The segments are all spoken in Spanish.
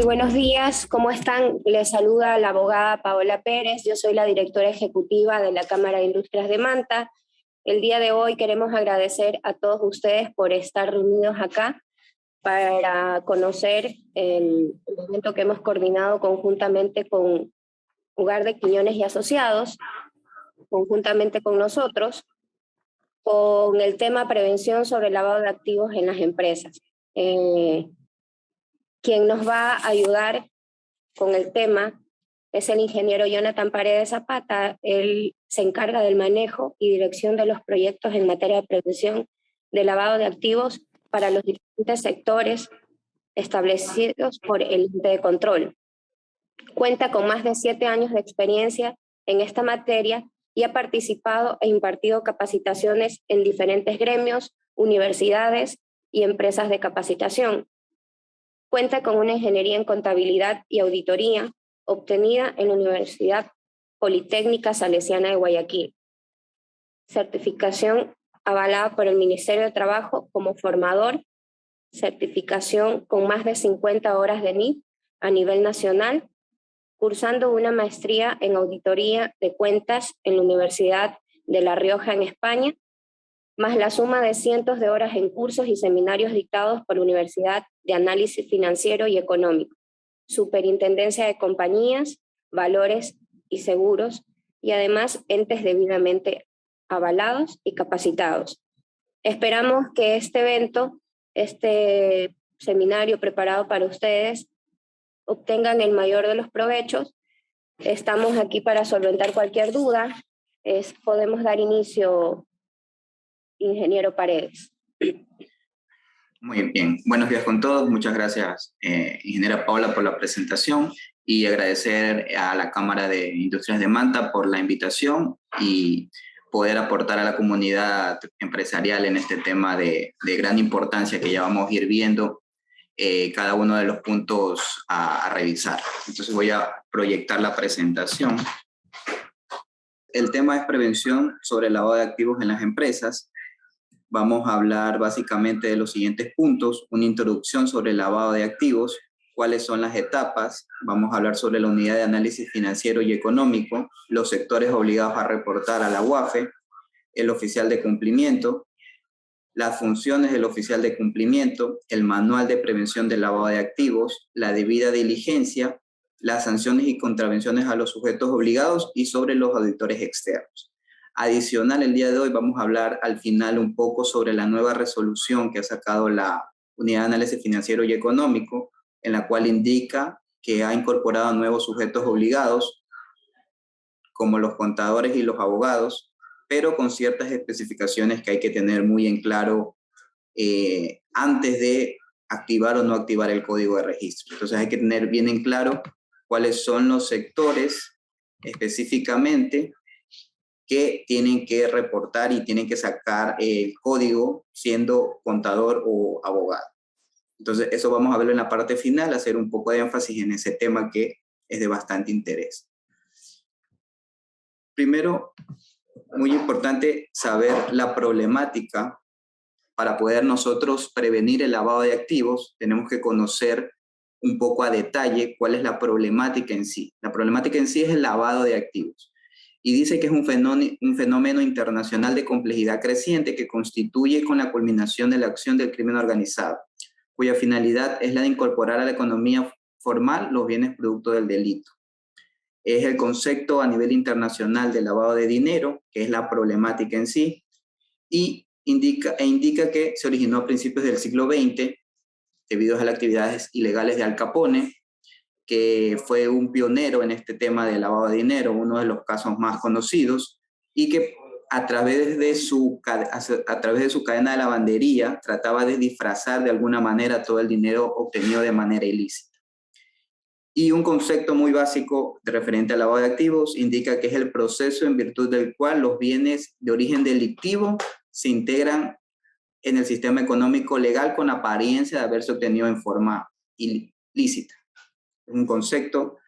Muy buenos días, ¿cómo están? Les saluda la abogada Paola Pérez, yo soy la directora ejecutiva de la Cámara de Industrias de Manta. El día de hoy queremos agradecer a todos ustedes por estar reunidos acá para conocer el evento que hemos coordinado conjuntamente con Hogar de Quiñones y Asociados, conjuntamente con nosotros, con el tema prevención sobre el lavado de activos en las empresas. Quien nos va a ayudar con el tema es el ingeniero Jonathan Paredes Zapata. Él se encarga del manejo y dirección de los proyectos en materia de prevención de lavado de activos para los diferentes sectores establecidos por el ente de control. Cuenta con más de 7 años de experiencia en esta materia y ha participado e impartido capacitaciones en diferentes gremios, universidades y empresas de capacitación. Cuenta con una ingeniería en contabilidad y auditoría obtenida en la Universidad Politécnica Salesiana de Guayaquil. Certificación avalada por el Ministerio de Trabajo como formador, certificación con más de 50 horas de NIF a nivel nacional, cursando una maestría en auditoría de cuentas en la Universidad de La Rioja en España, más la suma de cientos de horas en cursos y seminarios dictados por la Universidad de Análisis Financiero y Económico, Superintendencia de Compañías, Valores y Seguros, y además entes debidamente avalados y capacitados. Esperamos que este evento, este seminario preparado para ustedes, obtengan el mayor de los provechos. Estamos aquí para solventar cualquier duda. Podemos dar inicio, ingeniero Paredes. Muy bien, buenos días con todos. Muchas gracias, ingeniera Paola, por la presentación y agradecer a la Cámara de Industrias de Manta por la invitación y poder aportar a la comunidad empresarial en este tema de gran importancia que ya vamos a ir viendo cada uno de los puntos a revisar. Entonces voy a proyectar la presentación. El tema es prevención sobre el lavado de activos en las empresas. Vamos a hablar básicamente de los siguientes puntos: una introducción sobre el lavado de activos, cuáles son las etapas, vamos a hablar sobre la unidad de análisis financiero y económico, los sectores obligados a reportar a la UAFE, el oficial de cumplimiento, las funciones del oficial de cumplimiento, el manual de prevención del lavado de activos, la debida diligencia, las sanciones y contravenciones a los sujetos obligados y sobre los auditores externos. Adicional, el día de hoy vamos a hablar al final un poco sobre la nueva resolución que ha sacado la Unidad de Análisis Financiero y Económico, en la cual indica que ha incorporado nuevos sujetos obligados, como los contadores y los abogados, pero con ciertas especificaciones que hay que tener muy en claro antes de activar o no activar el código de registro. Entonces hay que tener bien en claro cuáles son los sectores específicamente que tienen que reportar y tienen que sacar el código siendo contador o abogado. Entonces, eso vamos a verlo en la parte final, hacer un poco de énfasis en ese tema que es de bastante interés. Primero, muy importante saber la problemática. Para poder nosotros prevenir el lavado de activos, tenemos que conocer un poco a detalle cuál es la problemática en sí. La problemática en sí es el lavado de activos. Y dice que es un fenómeno internacional de complejidad creciente que constituye con la culminación de la acción del crimen organizado, cuya finalidad es la de incorporar a la economía formal los bienes producto del delito. Es el concepto a nivel internacional de lavado de dinero, que es la problemática en sí, y indica que se originó a principios del siglo XX debido a las actividades ilegales de Al Capone, que fue un pionero en este tema de lavado de dinero, uno de los casos más conocidos, y que a través de su cadena de lavandería trataba de disfrazar de alguna manera todo el dinero obtenido de manera ilícita. Y un concepto muy básico referente al lavado de activos indica que es el proceso en virtud del cual los bienes de origen delictivo se integran en el sistema económico legal con apariencia de haberse obtenido en forma ilícita. Un concepto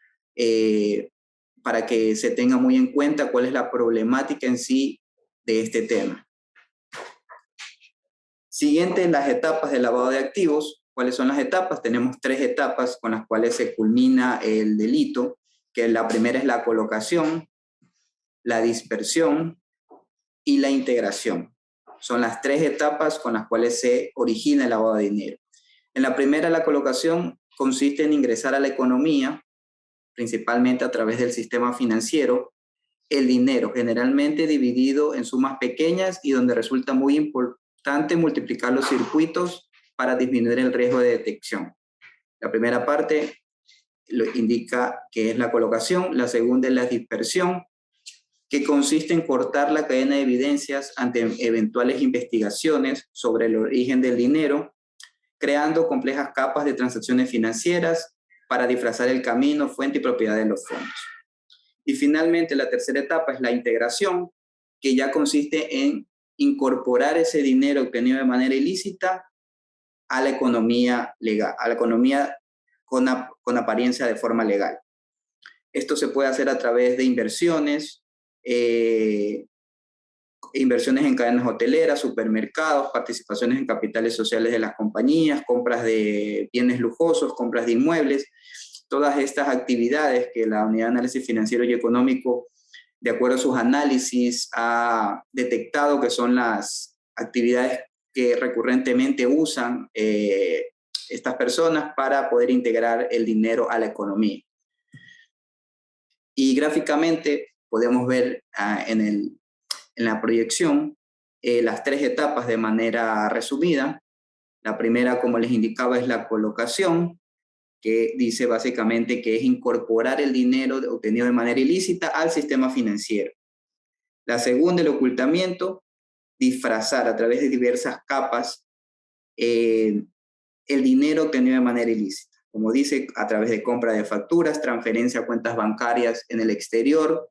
para que se tenga muy en cuenta cuál es la problemática en sí de este tema. Siguiente, las etapas del lavado de activos. ¿Cuáles son las etapas? Tenemos 3 etapas con las cuales se culmina el delito, que la primera es la colocación, la dispersión y la integración. Son las 3 etapas con las cuales se origina el lavado de dinero. En la primera, la colocación consiste en ingresar a la economía, principalmente a través del sistema financiero, el dinero, generalmente dividido en sumas pequeñas y donde resulta muy importante multiplicar los circuitos para disminuir el riesgo de detección. La primera parte lo indica que es la colocación, la segunda es la dispersión, que consiste en cortar la cadena de evidencias ante eventuales investigaciones sobre el origen del dinero, creando complejas capas de transacciones financieras para disfrazar el camino, fuente y propiedad de los fondos. Y finalmente, la tercera etapa es la integración, que ya consiste en incorporar ese dinero obtenido de manera ilícita a la economía legal, a la economía con apariencia de forma legal. Esto se puede hacer a través de inversiones, inversiones en cadenas hoteleras, supermercados, participaciones en capitales sociales de las compañías, compras de bienes lujosos, compras de inmuebles. Todas estas actividades que la Unidad de Análisis Financiero y Económico, de acuerdo a sus análisis, ha detectado que son las actividades que recurrentemente usan estas personas para poder integrar el dinero a la economía. Y gráficamente podemos ver en la proyección las 3 etapas de manera resumida. La primera, como les indicaba, es la colocación, que dice básicamente que es incorporar el dinero obtenido de manera ilícita al sistema financiero. La segunda, el ocultamiento, disfrazar a través de diversas capas el dinero obtenido de manera ilícita. Como dice, a través de compra de facturas, transferencia a cuentas bancarias en el exterior,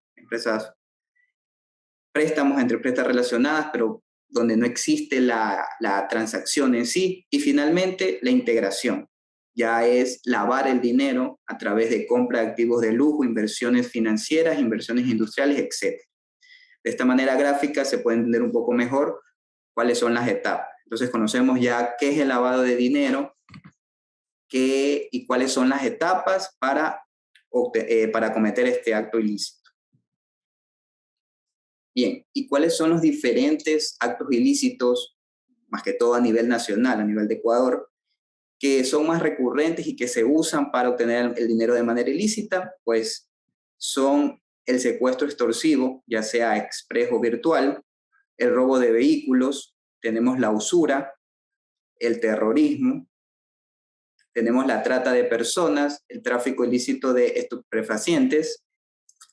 préstamos entre empresas relacionadas, pero donde no existe la transacción en sí. Y finalmente, la integración. Ya es lavar el dinero a través de compra de activos de lujo, inversiones financieras, inversiones industriales, etc. De esta manera gráfica se puede entender un poco mejor cuáles son las etapas. Entonces conocemos ya qué es el lavado de dinero y cuáles son las etapas para cometer este acto ilícito. Bien, ¿y cuáles son los diferentes actos ilícitos, más que todo a nivel nacional, a nivel de Ecuador, que son más recurrentes y que se usan para obtener el dinero de manera ilícita? Pues son el secuestro extorsivo, ya sea express o virtual, el robo de vehículos, tenemos la usura, el terrorismo, tenemos la trata de personas, el tráfico ilícito de estupefacientes,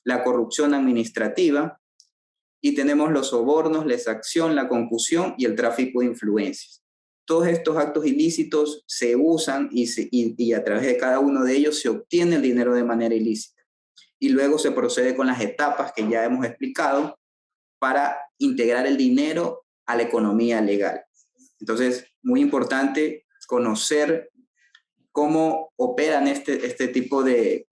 la corrupción administrativa, y tenemos los sobornos, la exacción, la concusión y el tráfico de influencias. Todos estos actos ilícitos se usan y a través de cada uno de ellos se obtiene el dinero de manera ilícita. Y luego se procede con las etapas que ya hemos explicado para integrar el dinero a la economía legal. Entonces, muy importante conocer cómo operan este tipo de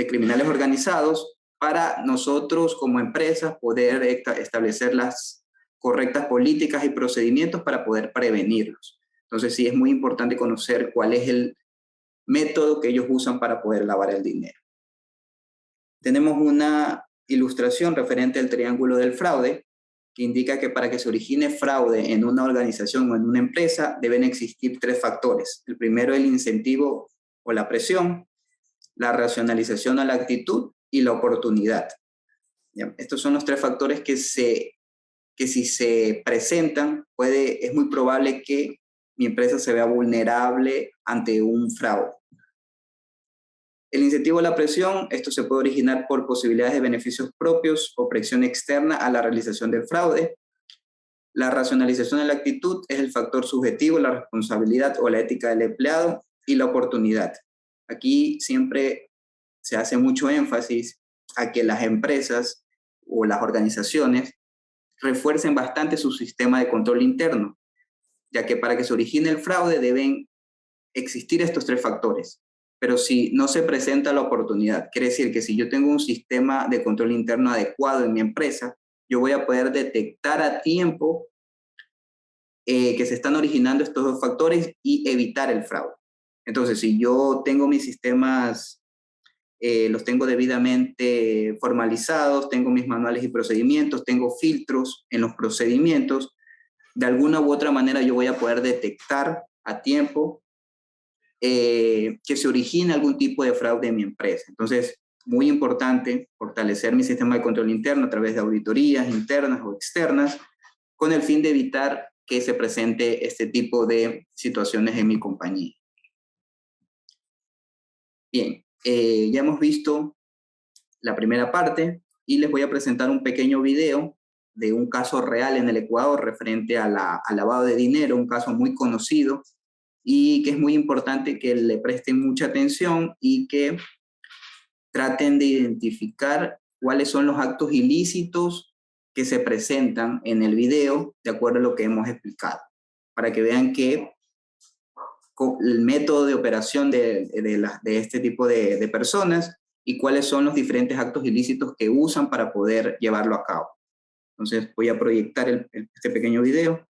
criminales organizados para nosotros como empresas poder establecer las correctas políticas y procedimientos para poder prevenirlos. Entonces sí es muy importante conocer cuál es el método que ellos usan para poder lavar el dinero. Tenemos una ilustración referente al triángulo del fraude, que indica que para que se origine fraude en una organización o en una empresa deben existir 3 factores. El primero, el incentivo o la presión, la racionalización a la actitud y la oportunidad. ¿Ya? Estos son los 3 factores que si se presentan, es muy probable que mi empresa se vea vulnerable ante un fraude. El incentivo a la presión, esto se puede originar por posibilidades de beneficios propios o presión externa a la realización del fraude. La racionalización de la actitud es el factor subjetivo, la responsabilidad o la ética del empleado, y la oportunidad. Aquí siempre se hace mucho énfasis a que las empresas o las organizaciones refuercen bastante su sistema de control interno, ya que para que se origine el fraude deben existir estos 3 factores. Pero si no se presenta la oportunidad, quiere decir que si yo tengo un sistema de control interno adecuado en mi empresa, yo voy a poder detectar a tiempo que se están originando estos dos factores y evitar el fraude. Entonces, si yo tengo mis sistemas, los tengo debidamente formalizados, tengo mis manuales y procedimientos, tengo filtros en los procedimientos, de alguna u otra manera yo voy a poder detectar a tiempo que se origine algún tipo de fraude en mi empresa. Entonces, muy importante fortalecer mi sistema de control interno a través de auditorías internas o externas, con el fin de evitar que se presente este tipo de situaciones en mi compañía. Bien, ya hemos visto la primera parte y les voy a presentar un pequeño video de un caso real en el Ecuador referente al lavado de dinero, un caso muy conocido y que es muy importante que le presten mucha atención y que traten de identificar cuáles son los actos ilícitos que se presentan en el video de acuerdo a lo que hemos explicado, para que vean que el método de operación de este tipo de personas y cuáles son los diferentes actos ilícitos que usan para poder llevarlo a cabo. Entonces voy a proyectar este pequeño video.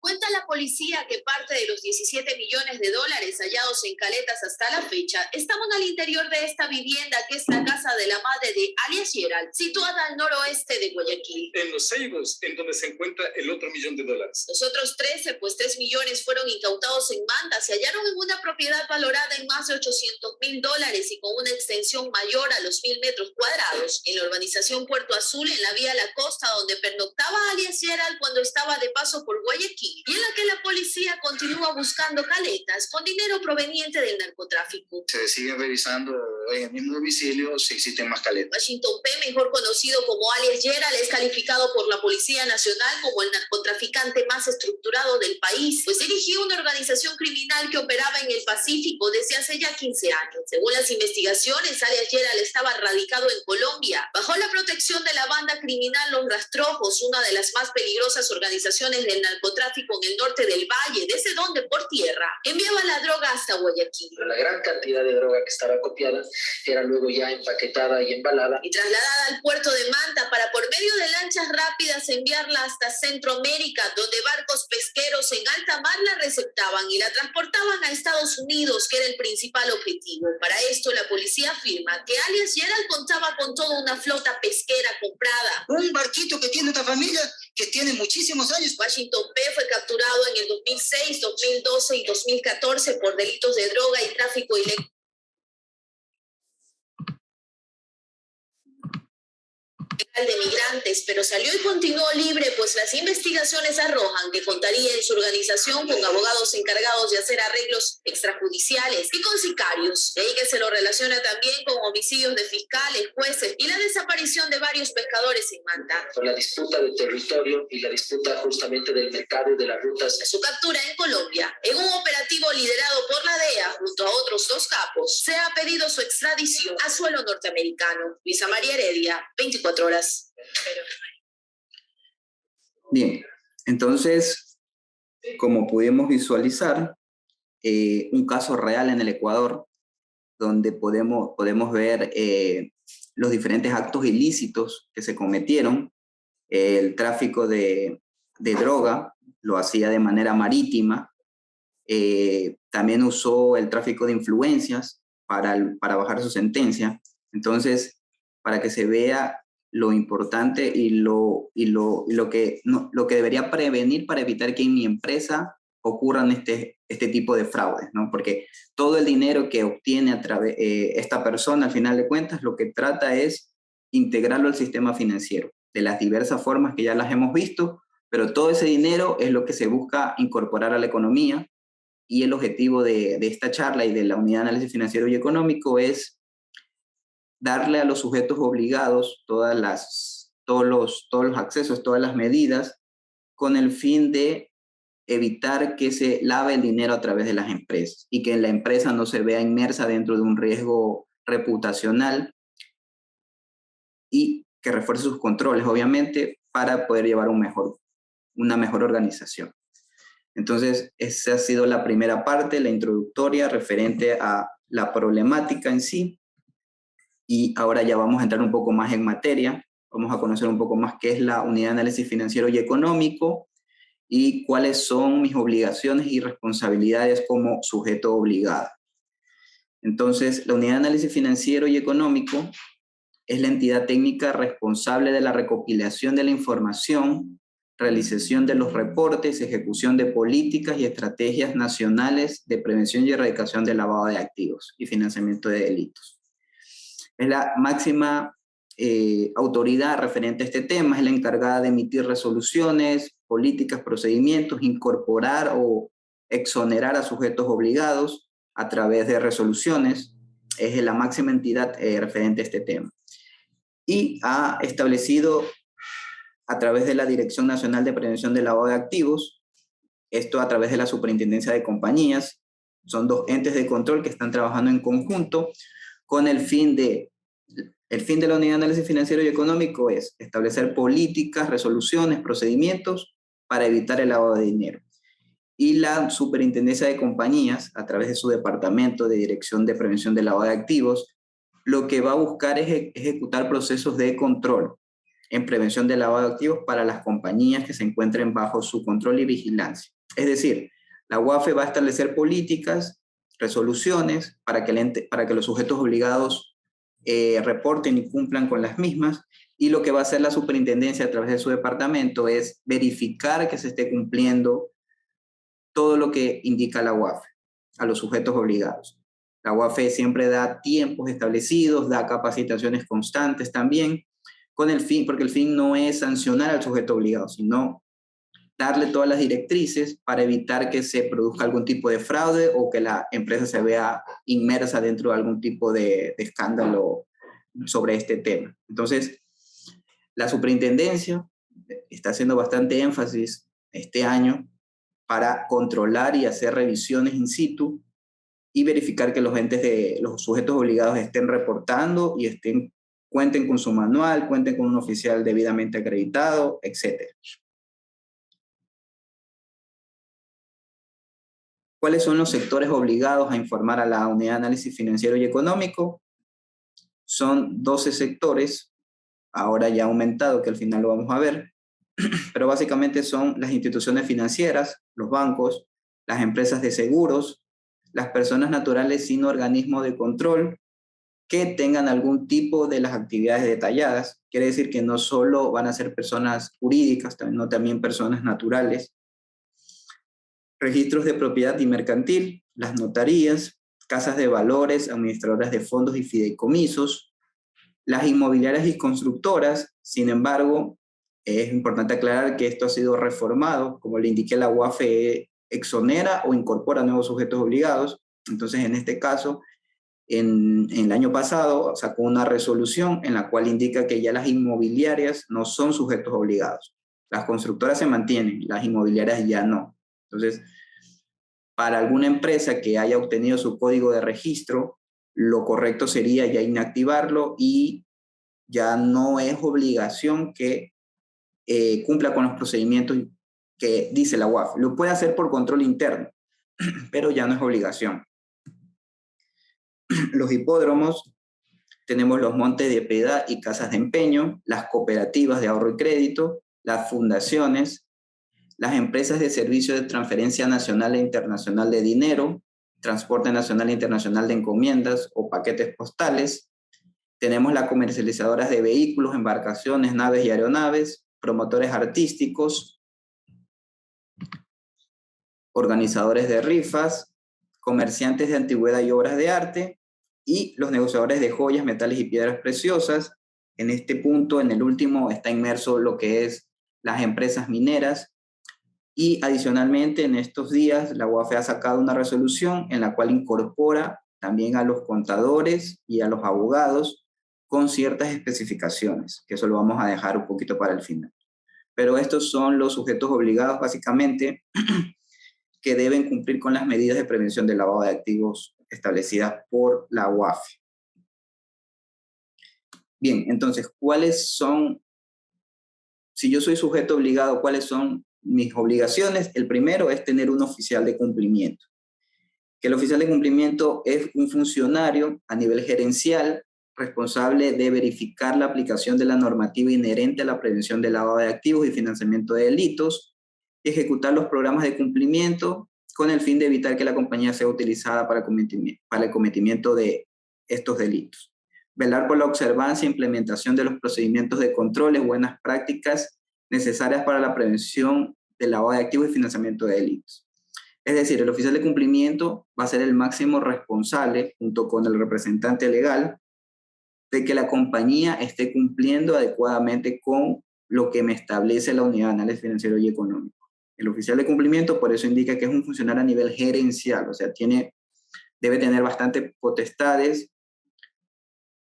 Cuenta la policía que parte de los 17 millones de dólares hallados en Caletas hasta la fecha estaban al interior de esta vivienda que es la casa de la madre de alias Gerald, situada al noroeste de Guayaquil. En Los Ceibos, en donde se encuentra el otro millón de dólares. Los otros 13, pues 3 millones fueron incautados en Manta, se hallaron en una propiedad valorada en más de 800.000 dólares y con una extensión mayor a los 1.000 metros cuadrados, en la urbanización Puerto Azul, en la vía La Costa, donde pernoctaba alias Gerald cuando estaba de paso por Guayaquil, y en la que la policía continúa buscando caletas con dinero proveniente del narcotráfico. Se sigue revisando en el mismo domicilio si existen más caletas. Washington P., mejor conocido como alias Gerald, es calificado por la Policía Nacional como el narcotraficante más estructurado del país, pues dirigió una organización criminal que operaba en el Pacífico desde hace ya 15 años. Según las investigaciones, alias Gerald estaba radicado en Colombia, bajo la protección de la banda criminal Los Rastrojos, una de las más peligrosas organizaciones del narcotráfico en el norte del valle, desde donde por tierra enviaba la droga hasta Guayaquil. La gran cantidad de droga que estaba copiada era luego ya empaquetada y embalada y trasladada al puerto de Manta para por medio de lanchas rápidas enviarla hasta Centroamérica, donde barcos pesqueros en alta mar la receptaban y la transportaban a Estados Unidos, que era el principal objetivo. Para esto la policía afirma que alias Gerald contaba con toda una flota pesquera comprada. Un barquito que tiene esta familia que tiene muchísimos años. Washington P. fue capturado en el 2006, 2012 y 2014 por delitos de droga y tráfico ilegal de migrantes, pero salió y continuó libre, pues las investigaciones arrojan que contaría en su organización con abogados encargados de hacer arreglos extrajudiciales y con sicarios. De ahí que se lo relaciona también con homicidios de fiscales, jueces y la desaparición de varios pescadores en Manta. Por la disputa de territorio y la disputa justamente del mercado y de las rutas. Su captura en Colombia, en un operativo liderado por la DEA junto a otros 2 capos, se ha pedido su extradición a suelo norteamericano. Luisa María Heredia, 24 horas. Bien, entonces, como pudimos visualizar, un caso real en el Ecuador, donde podemos ver los diferentes actos ilícitos que se cometieron. El tráfico de droga lo hacía de manera marítima, también usó el tráfico de influencias para bajar su sentencia. Entonces, para que se vea lo importante y lo que debería prevenir para evitar que en mi empresa ocurran este tipo de fraudes, ¿no? Porque todo el dinero que obtiene esta persona, al final de cuentas, lo que trata es integrarlo al sistema financiero, de las diversas formas que ya las hemos visto, pero todo ese dinero es lo que se busca incorporar a la economía, y el objetivo de esta charla y de la Unidad de Análisis Financiero y Económico es darle a los sujetos obligados todos los accesos, todas las medidas, con el fin de evitar que se lave el dinero a través de las empresas y que la empresa no se vea inmersa dentro de un riesgo reputacional, y que refuerce sus controles, obviamente, para poder llevar una mejor organización. Entonces, esa ha sido la primera parte, la introductoria referente a la problemática en sí. Y ahora ya vamos a entrar un poco más en materia vamos a conocer un poco más qué es la unidad de análisis financiero y económico y cuáles son mis obligaciones y responsabilidades como sujeto obligado. Entonces, la unidad de análisis financiero y económico es la entidad técnica responsable de la recopilación de la información, realización de los reportes, ejecución de políticas y estrategias nacionales de prevención y erradicación del lavado de activos y financiamiento de delitos. Es la máxima autoridad referente a este tema, es la encargada de emitir resoluciones, políticas, procedimientos, incorporar o exonerar a sujetos obligados a través de resoluciones, es la máxima entidad referente a este tema. Y ha establecido a través de la Dirección Nacional de Prevención del Lavado de Activos, esto a través de la Superintendencia de Compañías, son dos entes de control que están trabajando en conjunto con el fin de la unidad de análisis financiero y económico es establecer políticas, resoluciones, procedimientos para evitar el lavado de dinero. Y la Superintendencia de Compañías, a través de su departamento de Dirección de Prevención del Lavado de Activos, lo que va a buscar es ejecutar procesos de control en prevención del lavado de activos para las compañías que se encuentren bajo su control y vigilancia. Es decir, la UAFE va a establecer políticas, resoluciones para que los sujetos obligados reporten y cumplan con las mismas, y lo que va a hacer la superintendencia a través de su departamento es verificar que se esté cumpliendo todo lo que indica la UAFE a los sujetos obligados. La UAFE siempre da tiempos establecidos, da capacitaciones constantes también, con el fin, porque el fin no es sancionar al sujeto obligado, sino darle todas las directrices para evitar que se produzca algún tipo de fraude o que la empresa se vea inmersa dentro de algún tipo de escándalo sobre este tema. Entonces, la superintendencia está haciendo bastante énfasis este año para controlar y hacer revisiones in situ y verificar que los sujetos obligados estén reportando y cuenten con su manual, cuenten con un oficial debidamente acreditado, etc. ¿Cuáles son los sectores obligados a informar a la unidad de análisis financiero y económico? Son 12 sectores, ahora ya aumentado, que al final lo vamos a ver, pero básicamente son las instituciones financieras, los bancos, las empresas de seguros, las personas naturales sin organismo de control que tengan algún tipo de las actividades detalladas. Quiere decir que no solo van a ser personas jurídicas, sino también personas naturales. Registros de propiedad y mercantil, las notarías, casas de valores, administradoras de fondos y fideicomisos, las inmobiliarias y constructoras. Sin embargo, es importante aclarar que esto ha sido reformado, como le indiqué, la UAFE exonera o incorpora nuevos sujetos obligados. Entonces, en este caso, en el año pasado sacó una resolución en la cual indica que ya las inmobiliarias no son sujetos obligados. Las constructoras se mantienen, las inmobiliarias ya no. Entonces, para alguna empresa que haya obtenido su código de registro, lo correcto sería ya inactivarlo y ya no es obligación que cumpla con los procedimientos que dice la UAF. Lo puede hacer por control interno, pero ya no es obligación. Los hipódromos, tenemos los montes de piedad y casas de empeño, las cooperativas de ahorro y crédito, las fundaciones, las empresas de servicio de transferencia nacional e internacional de dinero, transporte nacional e internacional de encomiendas o paquetes postales. Tenemos las comercializadoras de vehículos, embarcaciones, naves y aeronaves, promotores artísticos, organizadores de rifas, comerciantes de antigüedad y obras de arte, y los negociadores de joyas, metales y piedras preciosas. En este punto, en el último, está inmerso lo que es las empresas mineras. Y adicionalmente, en estos días, la UAFE ha sacado una resolución en la cual incorpora también a los contadores y a los abogados con ciertas especificaciones, que eso lo vamos a dejar un poquito para el final. Pero estos son los sujetos obligados, básicamente, que deben cumplir con las medidas de prevención del lavado de activos establecidas por la UAFE. Bien, entonces, ¿cuáles son, si yo soy sujeto obligado, cuáles son mis obligaciones? El primero es tener un oficial de cumplimiento. Que el oficial de cumplimiento es un funcionario a nivel gerencial responsable de verificar la aplicación de la normativa inherente a la prevención del lavado de activos y financiamiento de delitos, y ejecutar los programas de cumplimiento con el fin de evitar que la compañía sea utilizada para el cometimiento de estos delitos. Velar por la observancia e implementación de los procedimientos de control y buenas prácticas necesarias para la prevención del lavado de activos y financiamiento de delitos. Es decir, el oficial de cumplimiento va a ser el máximo responsable, junto con el representante legal, de que la compañía esté cumpliendo adecuadamente con lo que me establece la unidad de análisis financiero y económico. El oficial de cumplimiento, por eso indica que es un funcionario a nivel gerencial, o sea, debe tener bastantes potestades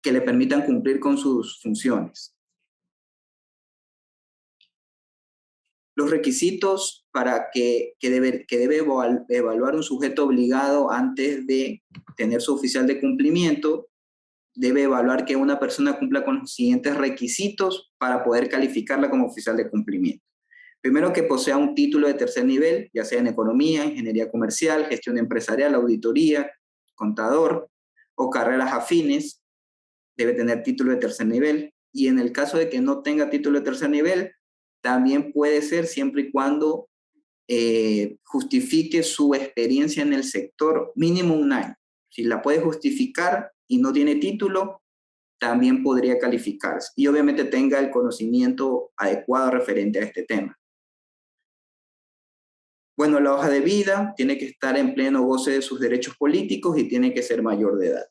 que le permitan cumplir con sus funciones. Los requisitos para que debe evaluar un sujeto obligado antes de tener su oficial de cumplimiento: debe evaluar que una persona cumpla con los siguientes requisitos para poder calificarla como oficial de cumplimiento. Primero, que posea un título de tercer nivel, ya sea en economía, ingeniería comercial, gestión empresarial, auditoría, contador o carreras afines. Debe tener título de tercer nivel. Y en el caso de que no tenga título de tercer nivel, también puede ser, siempre y cuando justifique su experiencia en el sector mínimo 1 año. Si la puede justificar y no tiene título, también podría calificarse. Y obviamente tenga el conocimiento adecuado referente a este tema. Bueno, la hoja de vida tiene que estar en pleno goce de sus derechos políticos y tiene que ser mayor de edad.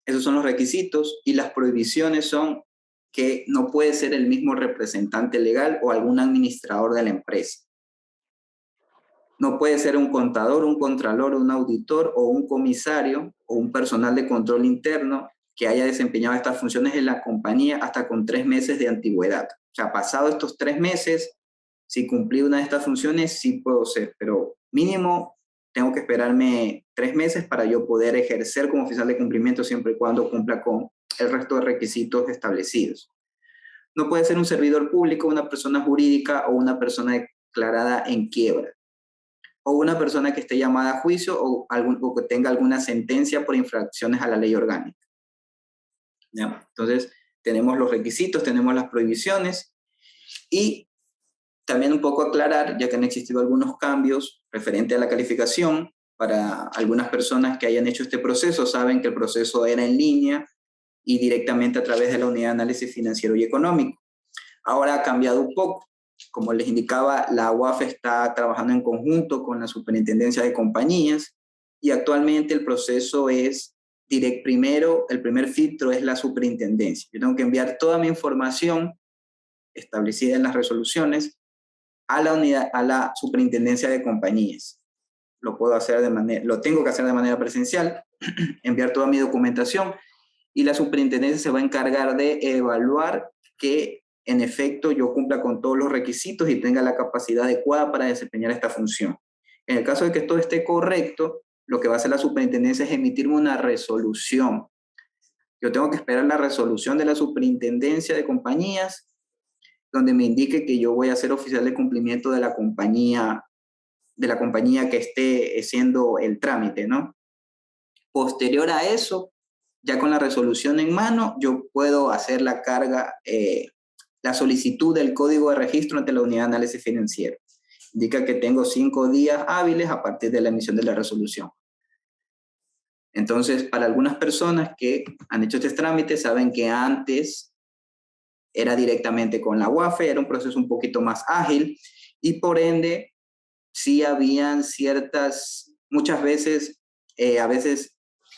Esos son los requisitos, y las prohibiciones son que no puede ser el mismo representante legal o algún administrador de la empresa. No puede ser un contador, un contralor, un auditor o un comisario o un personal de control interno que haya desempeñado estas funciones en la compañía hasta con 3 meses de antigüedad. O sea, pasado estos 3 meses, si cumplí una de estas funciones, sí puedo ser, pero mínimo tengo que esperarme 3 meses para yo poder ejercer como oficial de cumplimiento, siempre y cuando cumpla con el resto de requisitos establecidos. No puede ser un servidor público, una persona jurídica o una persona declarada en quiebra, o una persona que esté llamada a juicio o que tenga alguna sentencia por infracciones a la ley orgánica. ¿Ya? Entonces, tenemos los requisitos, tenemos las prohibiciones, y también un poco aclarar, ya que han existido algunos cambios referente a la calificación. Para algunas personas que hayan hecho este proceso, saben que el proceso era en línea y directamente a través de la unidad de análisis financiero y económico. Ahora ha cambiado un poco. Como les indicaba, la UAF está trabajando en conjunto con la Superintendencia de Compañías, y actualmente el proceso es primero, el primer filtro es la superintendencia. Yo tengo que enviar toda mi información establecida en las resoluciones a la Superintendencia de Compañías. Lo tengo que hacer de manera presencial, enviar toda mi documentación, y la superintendencia se va a encargar de evaluar que en efecto yo cumpla con todos los requisitos y tenga la capacidad adecuada para desempeñar esta función. En el caso de que todo esté correcto, lo que va a hacer la superintendencia es emitirme una resolución. Yo tengo que esperar la resolución de la Superintendencia de Compañías, donde me indique que yo voy a ser oficial de cumplimiento de la compañía que esté haciendo el trámite, ¿no? Posterior a eso, ya con la resolución en mano, yo puedo hacer la solicitud del código de registro ante la unidad de análisis financiero. Indica que tengo 5 días hábiles a partir de la emisión de la resolución. Entonces, para algunas personas que han hecho este trámite, saben que antes era directamente con la UAFE, era un proceso un poquito más ágil, y por ende, sí habían muchas veces, a veces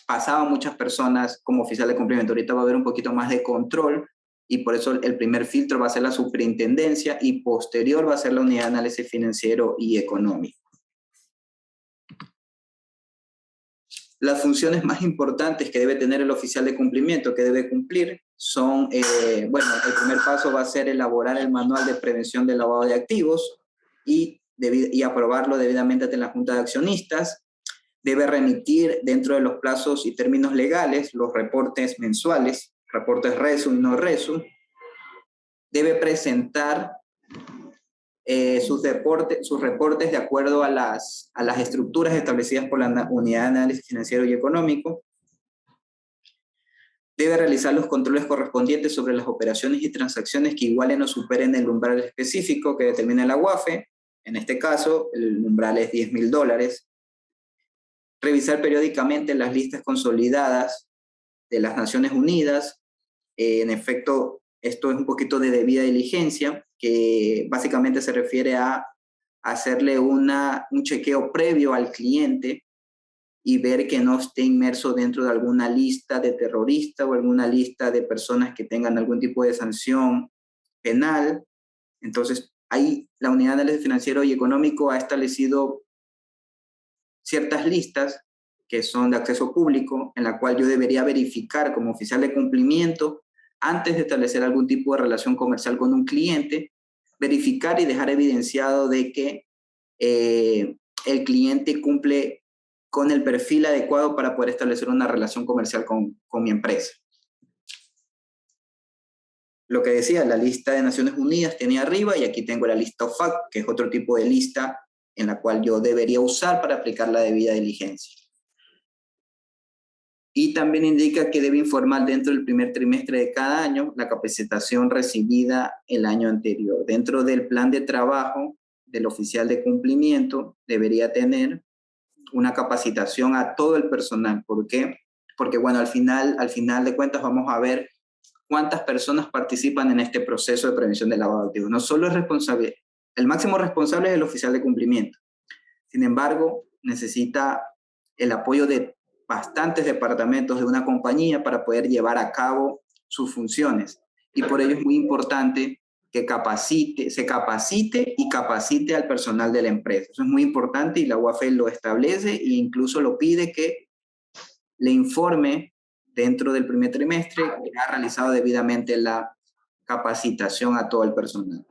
pasaban muchas personas como oficial de cumplimiento. Ahorita va a haber un poquito más de control, y por eso el primer filtro va a ser la superintendencia, y posterior va a ser la unidad de análisis financiero y económico. Las funciones más importantes que debe tener el oficial de cumplimiento, que debe cumplir, son, el primer paso va a ser elaborar el manual de prevención del lavado de activos y aprobarlo debidamente ante la Junta de Accionistas. Debe remitir dentro de los plazos y términos legales los reportes mensuales, reportes RESU y no RESU. Debe presentar sus reportes de acuerdo a las estructuras establecidas por la unidad de análisis financiero y económico. debe realizar los controles correspondientes sobre las operaciones y transacciones que igualen o superen el umbral específico que determina la UAFE. En este caso, el umbral es $10.000. Revisar periódicamente las listas consolidadas de las Naciones Unidas. En efecto, esto es un poquito de debida diligencia, que básicamente se refiere a hacerle un chequeo previo al cliente y ver que no esté inmerso dentro de alguna lista de terroristas o alguna lista de personas que tengan algún tipo de sanción penal. Entonces, ahí la Unidad de Análisis Financiero y Económico ha establecido ciertas listas que son de acceso público, en la cual yo debería verificar como oficial de cumplimiento, antes de establecer algún tipo de relación comercial con un cliente, verificar y dejar evidenciado de que el cliente cumple con el perfil adecuado para poder establecer una relación comercial con mi empresa. Lo que decía, la lista de Naciones Unidas tenía arriba, y aquí tengo la lista OFAC, que es otro tipo de lista en la cual yo debería usar para aplicar la debida diligencia. Y también indica que debe informar dentro del primer trimestre de cada año la capacitación recibida el año anterior. Dentro del plan de trabajo del oficial de cumplimiento debería tener una capacitación a todo el personal. ¿Por qué? Porque, bueno, al final de cuentas vamos a ver cuántas personas participan en este proceso de prevención del lavado de activos. No solo es responsable, el máximo responsable es el oficial de cumplimiento. Sin embargo, necesita el apoyo de bastantes departamentos de una compañía para poder llevar a cabo sus funciones. Y por ello es muy importante que se capacite y capacite al personal de la empresa. Eso es muy importante, y la UAFE lo establece e incluso lo pide, que le informe dentro del primer trimestre que ha realizado debidamente la capacitación a todo el personal.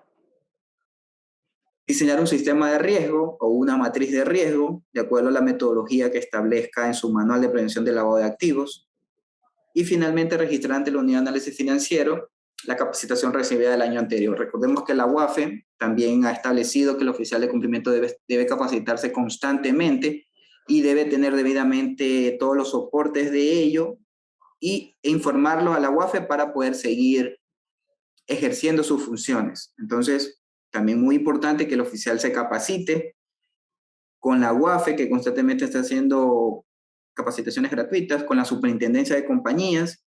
Diseñar un sistema de riesgo o una matriz de riesgo de acuerdo a la metodología que establezca en su manual de prevención del lavado de activos. Y finalmente, registrar ante la Unidad de Análisis Financiero la capacitación recibida del año anterior. Recordemos que la UAFE también ha establecido que el oficial de cumplimiento debe capacitarse constantemente y debe tener debidamente todos los soportes de ello e informarlo a la UAFE para poder seguir ejerciendo sus funciones. Entonces, también muy importante que el oficial se capacite con la UAFE, que constantemente está haciendo capacitaciones gratuitas, con la Superintendencia de Compañías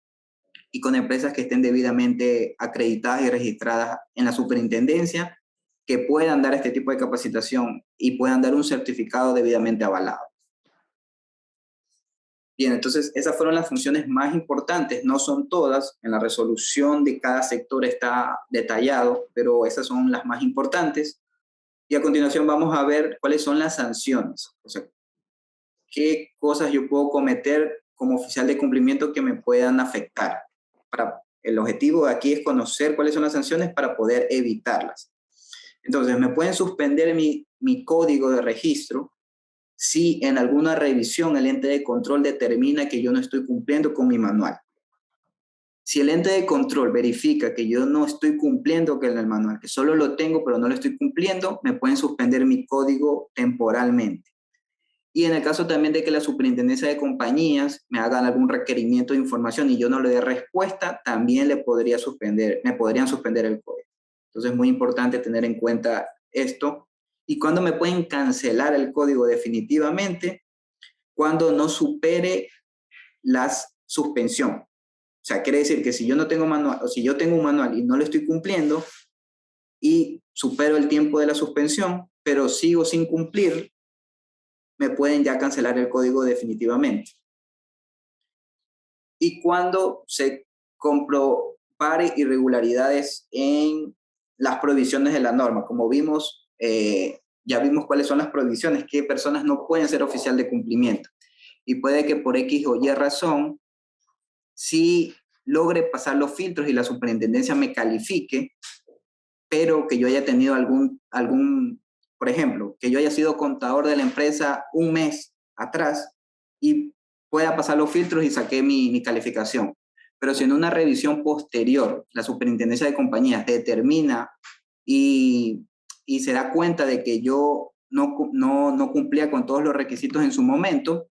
y con empresas que estén debidamente acreditadas y registradas en la superintendencia, que puedan dar este tipo de capacitación y puedan dar un certificado debidamente avalado. Bien, entonces esas fueron las funciones más importantes. No son todas, en la resolución de cada sector está detallado, pero esas son las más importantes. Y a continuación vamos a ver cuáles son las sanciones. O sea, qué cosas yo puedo cometer como oficial de cumplimiento que me puedan afectar. El objetivo de aquí es conocer cuáles son las sanciones para poder evitarlas. Entonces, me pueden suspender mi código de registro si en alguna revisión el ente de control determina que yo no estoy cumpliendo con mi manual. Si el ente de control verifica que yo no estoy cumpliendo con el manual, que solo lo tengo pero no lo estoy cumpliendo, me pueden suspender mi código temporalmente. Y en el caso también de que la Superintendencia de Compañías me hagan algún requerimiento de información y yo no le dé respuesta, también me podrían suspender el código. Entonces es muy importante tener en cuenta esto. ¿Y cuándo me pueden cancelar el código definitivamente? Cuando no supere la suspensión. O sea, quiere decir que si yo no tengo manual, o si yo tengo un manual y no lo estoy cumpliendo y supero el tiempo de la suspensión, pero sigo sin cumplir, me pueden ya cancelar el código definitivamente. Y cuando se comprueben irregularidades en las prohibiciones de la norma, como vimos, ya vimos cuáles son las prohibiciones, qué personas no pueden ser oficial de cumplimiento. Y puede que por X o Y razón, si logre pasar los filtros y la superintendencia me califique, pero que yo haya tenido por ejemplo, que yo haya sido contador de la empresa un mes atrás y pueda pasar los filtros y saqué mi calificación. Pero si en una revisión posterior la Superintendencia de Compañías determina y se da cuenta de que yo no cumplía con todos los requisitos en su momento,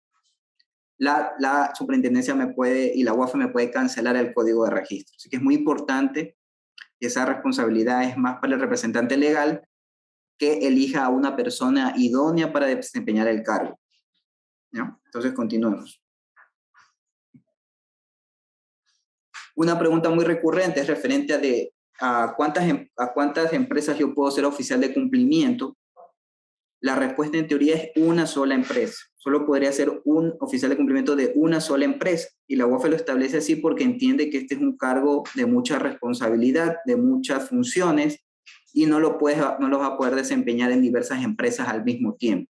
la superintendencia me puede, y la UAFE me puede cancelar el código de registro. Así que es muy importante, y esa responsabilidad es más para el representante legal, que elija a una persona idónea para desempeñar el cargo. ¿Ya? Entonces, continuemos. Una pregunta muy recurrente es referente a cuántas empresas yo puedo ser oficial de cumplimiento. La respuesta en teoría es una sola empresa. Solo podría ser un oficial de cumplimiento de una sola empresa. Y la UAFE lo establece así porque entiende que este es un cargo de mucha responsabilidad, de muchas funciones, y no lo va a poder desempeñar en diversas empresas al mismo tiempo.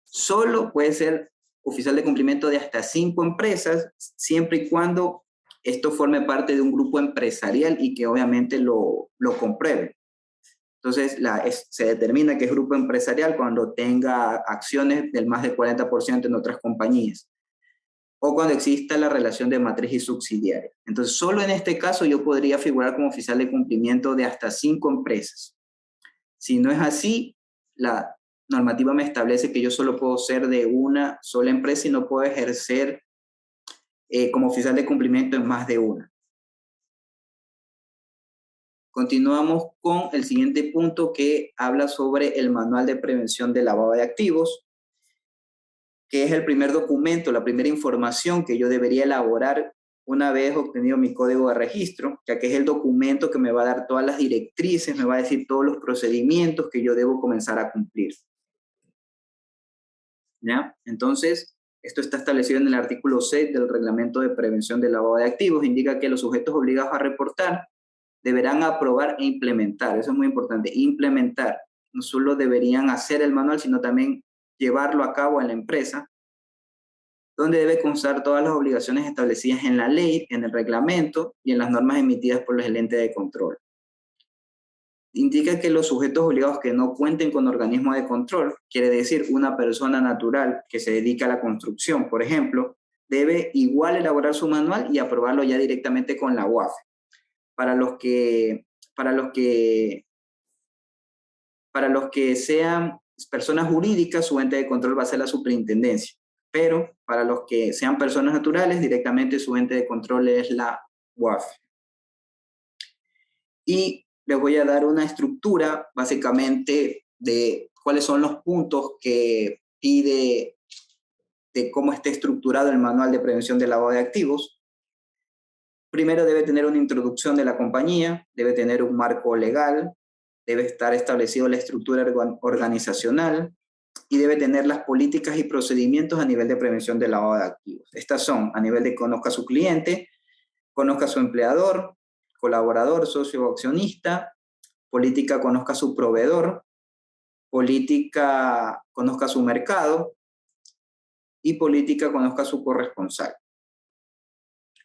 Solo puede ser oficial de cumplimiento de hasta 5 empresas, siempre y cuando esto forme parte de un grupo empresarial y que obviamente lo compruebe. Entonces, se determina que es grupo empresarial cuando tenga acciones del más del 40% en otras compañías, o cuando exista la relación de matriz y subsidiaria. Entonces, solo en este caso yo podría figurar como oficial de cumplimiento de hasta 5 empresas. Si no es así, la normativa me establece que yo solo puedo ser de una sola empresa y no puedo ejercer como oficial de cumplimiento en más de una. Continuamos con el siguiente punto, que habla sobre el manual de prevención de lavado de activos, que es el primer documento, la primera información que yo debería elaborar una vez obtenido mi código de registro, ya que es el documento que me va a dar todas las directrices, me va a decir todos los procedimientos que yo debo comenzar a cumplir. ¿Ya? Entonces, esto está establecido en el artículo 6 del Reglamento de Prevención del Lavado de Activos. Indica que los sujetos obligados a reportar deberán aprobar e implementar. Eso es muy importante, implementar. No solo deberían hacer el manual, sino también llevarlo a cabo en la empresa, donde debe constar todas las obligaciones establecidas en la ley, en el reglamento y en las normas emitidas por el ente de control. Indica que los sujetos obligados que no cuenten con organismo de control, quiere decir una persona natural que se dedica a la construcción, por ejemplo, debe igual elaborar su manual y aprobarlo ya directamente con la UAFE. Para los que sean personas jurídicas, su ente de control va a ser la superintendencia. Pero para los que sean personas naturales, directamente su ente de control es la UAFE. Y les voy a dar una estructura, básicamente, de cuáles son los puntos que pide, de cómo esté estructurado el manual de prevención del lavado de activos. Primero debe tener una introducción de la compañía, debe tener un marco legal, debe estar establecido la estructura organizacional y debe tener las políticas y procedimientos a nivel de prevención del lavado de activos. Estas son a nivel de conozca a su cliente, conozca a su empleador, colaborador, socio o accionista, política conozca a su proveedor, política conozca a su mercado y política conozca a su corresponsal.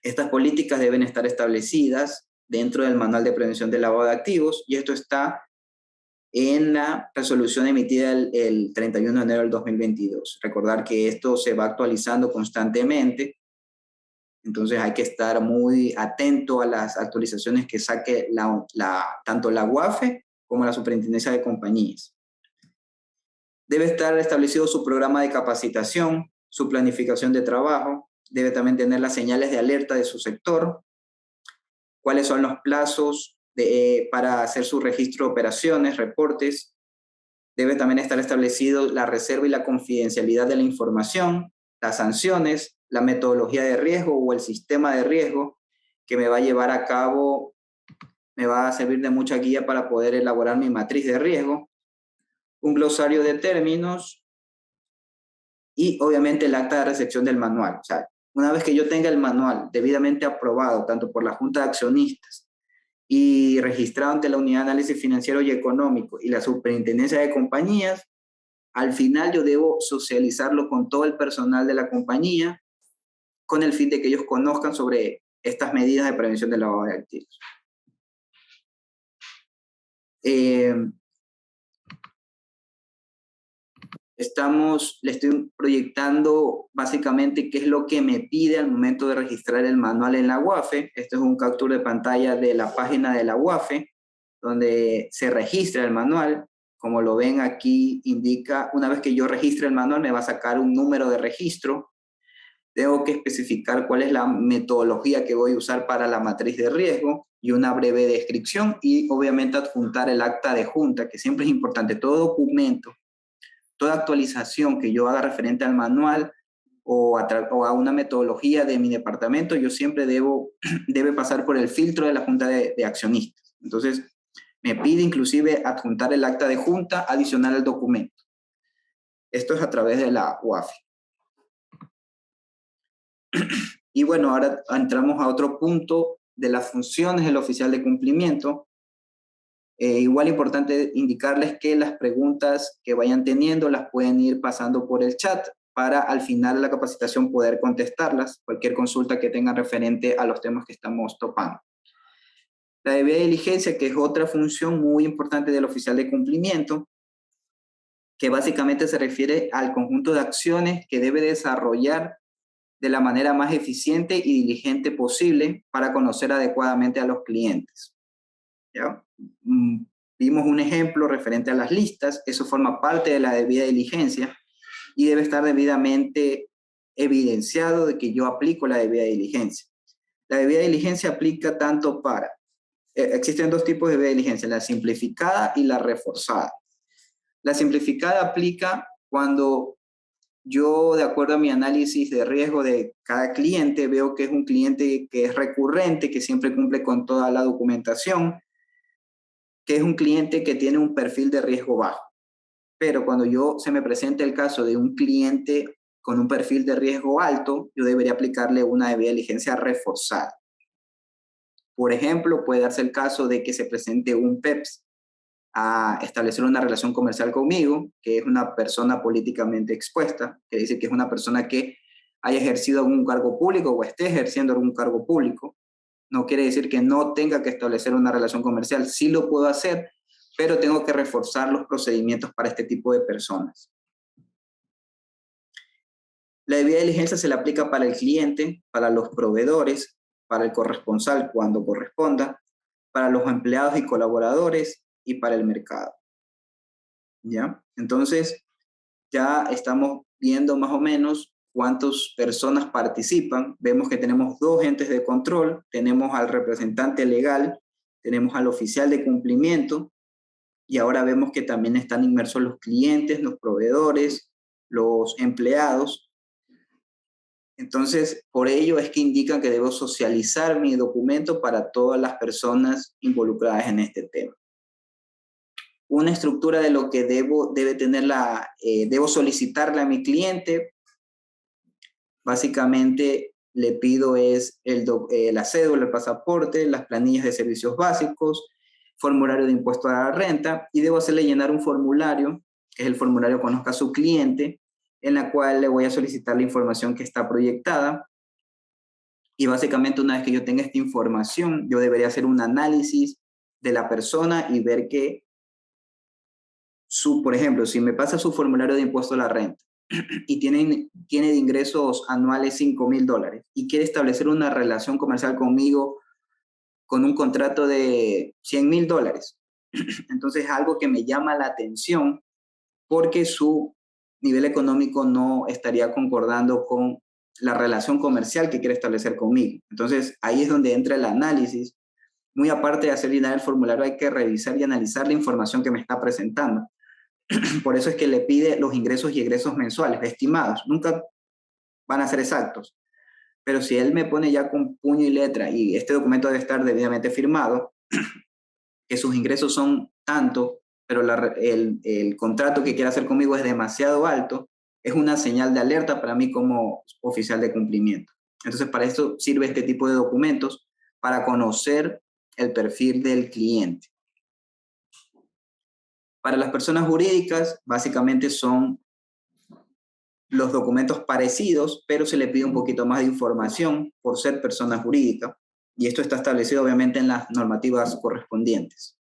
Estas políticas deben estar establecidas dentro del manual de prevención del lavado de activos y esto está en la resolución emitida el 31 de enero del 2022. Recordar que esto se va actualizando constantemente, entonces hay que estar muy atento a las actualizaciones que saque tanto la UAFE como la Superintendencia de Compañías. Debe estar establecido su programa de capacitación, su planificación de trabajo, debe también tener las señales de alerta de su sector, cuáles son los plazos para hacer su registro de operaciones, reportes. Debe también estar establecido la reserva y la confidencialidad de la información, las sanciones, la metodología de riesgo o el sistema de riesgo que me va a llevar a cabo, me va a servir de mucha guía para poder elaborar mi matriz de riesgo, un glosario de términos y obviamente el acta de recepción del manual. O sea, una vez que yo tenga el manual debidamente aprobado tanto por la Junta de Accionistas y registrado ante la Unidad de Análisis Financiero y Económico y la Superintendencia de Compañías, al final yo debo socializarlo con todo el personal de la compañía con el fin de que ellos conozcan sobre estas medidas de prevención del lavado de activos. Le estoy proyectando básicamente qué es lo que me pide al momento de registrar el manual en la UAFE. Esto es un captura de pantalla de la página de la UAFE, donde se registra el manual. Como lo ven aquí, indica, una vez que yo registre el manual, me va a sacar un número de registro. tengo que especificar cuál es la metodología que voy a usar para la matriz de riesgo y una breve descripción, y obviamente adjuntar el acta de junta, que siempre es importante. Todo documento, toda actualización que yo haga referente al manual o a una metodología de mi departamento, yo siempre debe pasar por el filtro de la junta de accionistas. Entonces, me pide inclusive adjuntar el acta de junta adicional al documento. Esto es a través de la UAFI. Y bueno, ahora entramos a otro punto de las funciones del oficial de cumplimiento. Igual importante indicarles que las preguntas que vayan teniendo las pueden ir pasando por el chat para al final de la capacitación poder contestarlas, cualquier consulta que tengan referente a los temas que estamos topando. La debida diligencia, que es otra función muy importante del oficial de cumplimiento, que básicamente se refiere al conjunto de acciones que debe desarrollar de la manera más eficiente y diligente posible para conocer adecuadamente a los clientes. ¿Ya? Vimos un ejemplo referente a las listas, eso forma parte de la debida diligencia y debe estar debidamente evidenciado de que yo aplico la debida diligencia. La debida diligencia aplica tanto para, existen dos tipos de debida diligencia, la simplificada y la reforzada. La simplificada aplica cuando yo, de acuerdo a mi análisis de riesgo de cada cliente, veo que es un cliente que es recurrente, que siempre cumple con toda la documentación, que es un cliente que tiene un perfil de riesgo bajo. Pero cuando se me presenta el caso de un cliente con un perfil de riesgo alto, yo debería aplicarle una debida diligencia reforzada. Por ejemplo, puede darse el caso de que se presente un PEPS a establecer una relación comercial conmigo, que es una persona políticamente expuesta, que dice que es una persona que haya ejercido algún cargo público o esté ejerciendo algún cargo público. No quiere decir que no tenga que establecer una relación comercial, sí lo puedo hacer, pero tengo que reforzar los procedimientos para este tipo de personas. La debida diligencia se le aplica para el cliente, para los proveedores, para el corresponsal cuando corresponda, para los empleados y colaboradores y para el mercado. ¿Ya? Entonces, ya estamos viendo más o menos cuántas personas participan. Vemos que tenemos 2 entes de control, tenemos al representante legal, tenemos al oficial de cumplimiento, y ahora vemos que también están inmersos los clientes, los proveedores, los empleados. Entonces, por ello es que indican que debo socializar mi documento para todas las personas involucradas en este tema. Una estructura de lo que debo solicitarle a mi cliente. Básicamente le pido es la cédula, el pasaporte, las planillas de servicios básicos, formulario de impuesto a la renta, y debo hacerle llenar un formulario, que es el formulario Conozca a su cliente, en la cual le voy a solicitar la información que está proyectada. Y básicamente una vez que yo tenga esta información, yo debería hacer un análisis de la persona y ver que por ejemplo, si me pasa su formulario de impuesto a la renta y tiene de ingresos anuales $5,000 y quiere establecer una relación comercial conmigo con un contrato de $100,000, entonces es algo que me llama la atención porque su nivel económico no estaría concordando con la relación comercial que quiere establecer conmigo. Entonces ahí es donde entra el análisis. Muy aparte de hacer llenar el formulario, hay que revisar y analizar la información que me está presentando. Por eso es que le pide los ingresos y egresos mensuales, estimados. Nunca van a ser exactos. Pero si él me pone ya con puño y letra, y este documento debe estar debidamente firmado, que sus ingresos son tanto, pero el contrato que quiere hacer conmigo es demasiado alto, es una señal de alerta para mí como oficial de cumplimiento. Entonces, para esto sirve este tipo de documentos, para conocer el perfil del cliente. Para las personas jurídicas, básicamente son los documentos parecidos, pero se le pide un poquito más de información por ser persona jurídica, y esto está establecido obviamente en las normativas correspondientes.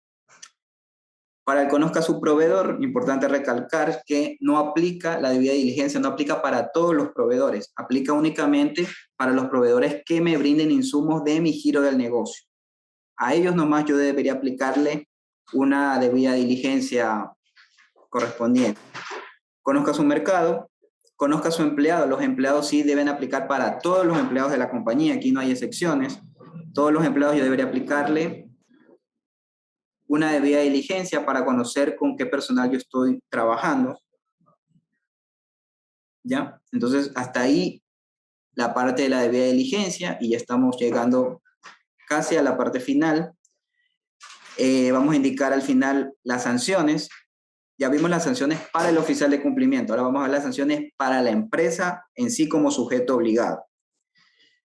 Para el Conozca a su proveedor, importante recalcar que no aplica la debida diligencia, no aplica para todos los proveedores, aplica únicamente para los proveedores que me brinden insumos de mi giro del negocio. A ellos nomás yo debería aplicarle una debida diligencia correspondiente. Conozca su mercado, conozca a su empleado. Los empleados sí deben aplicar para todos los empleados de la compañía. Aquí no hay excepciones. Todos los empleados yo debería aplicarle una debida diligencia para conocer con qué personal yo estoy trabajando. ¿Ya? Entonces, hasta ahí la parte de la debida diligencia y ya estamos llegando casi a la parte final. Vamos a indicar al final las sanciones. Ya vimos las sanciones para el oficial de cumplimiento. Ahora vamos a ver las sanciones para la empresa en sí como sujeto obligado.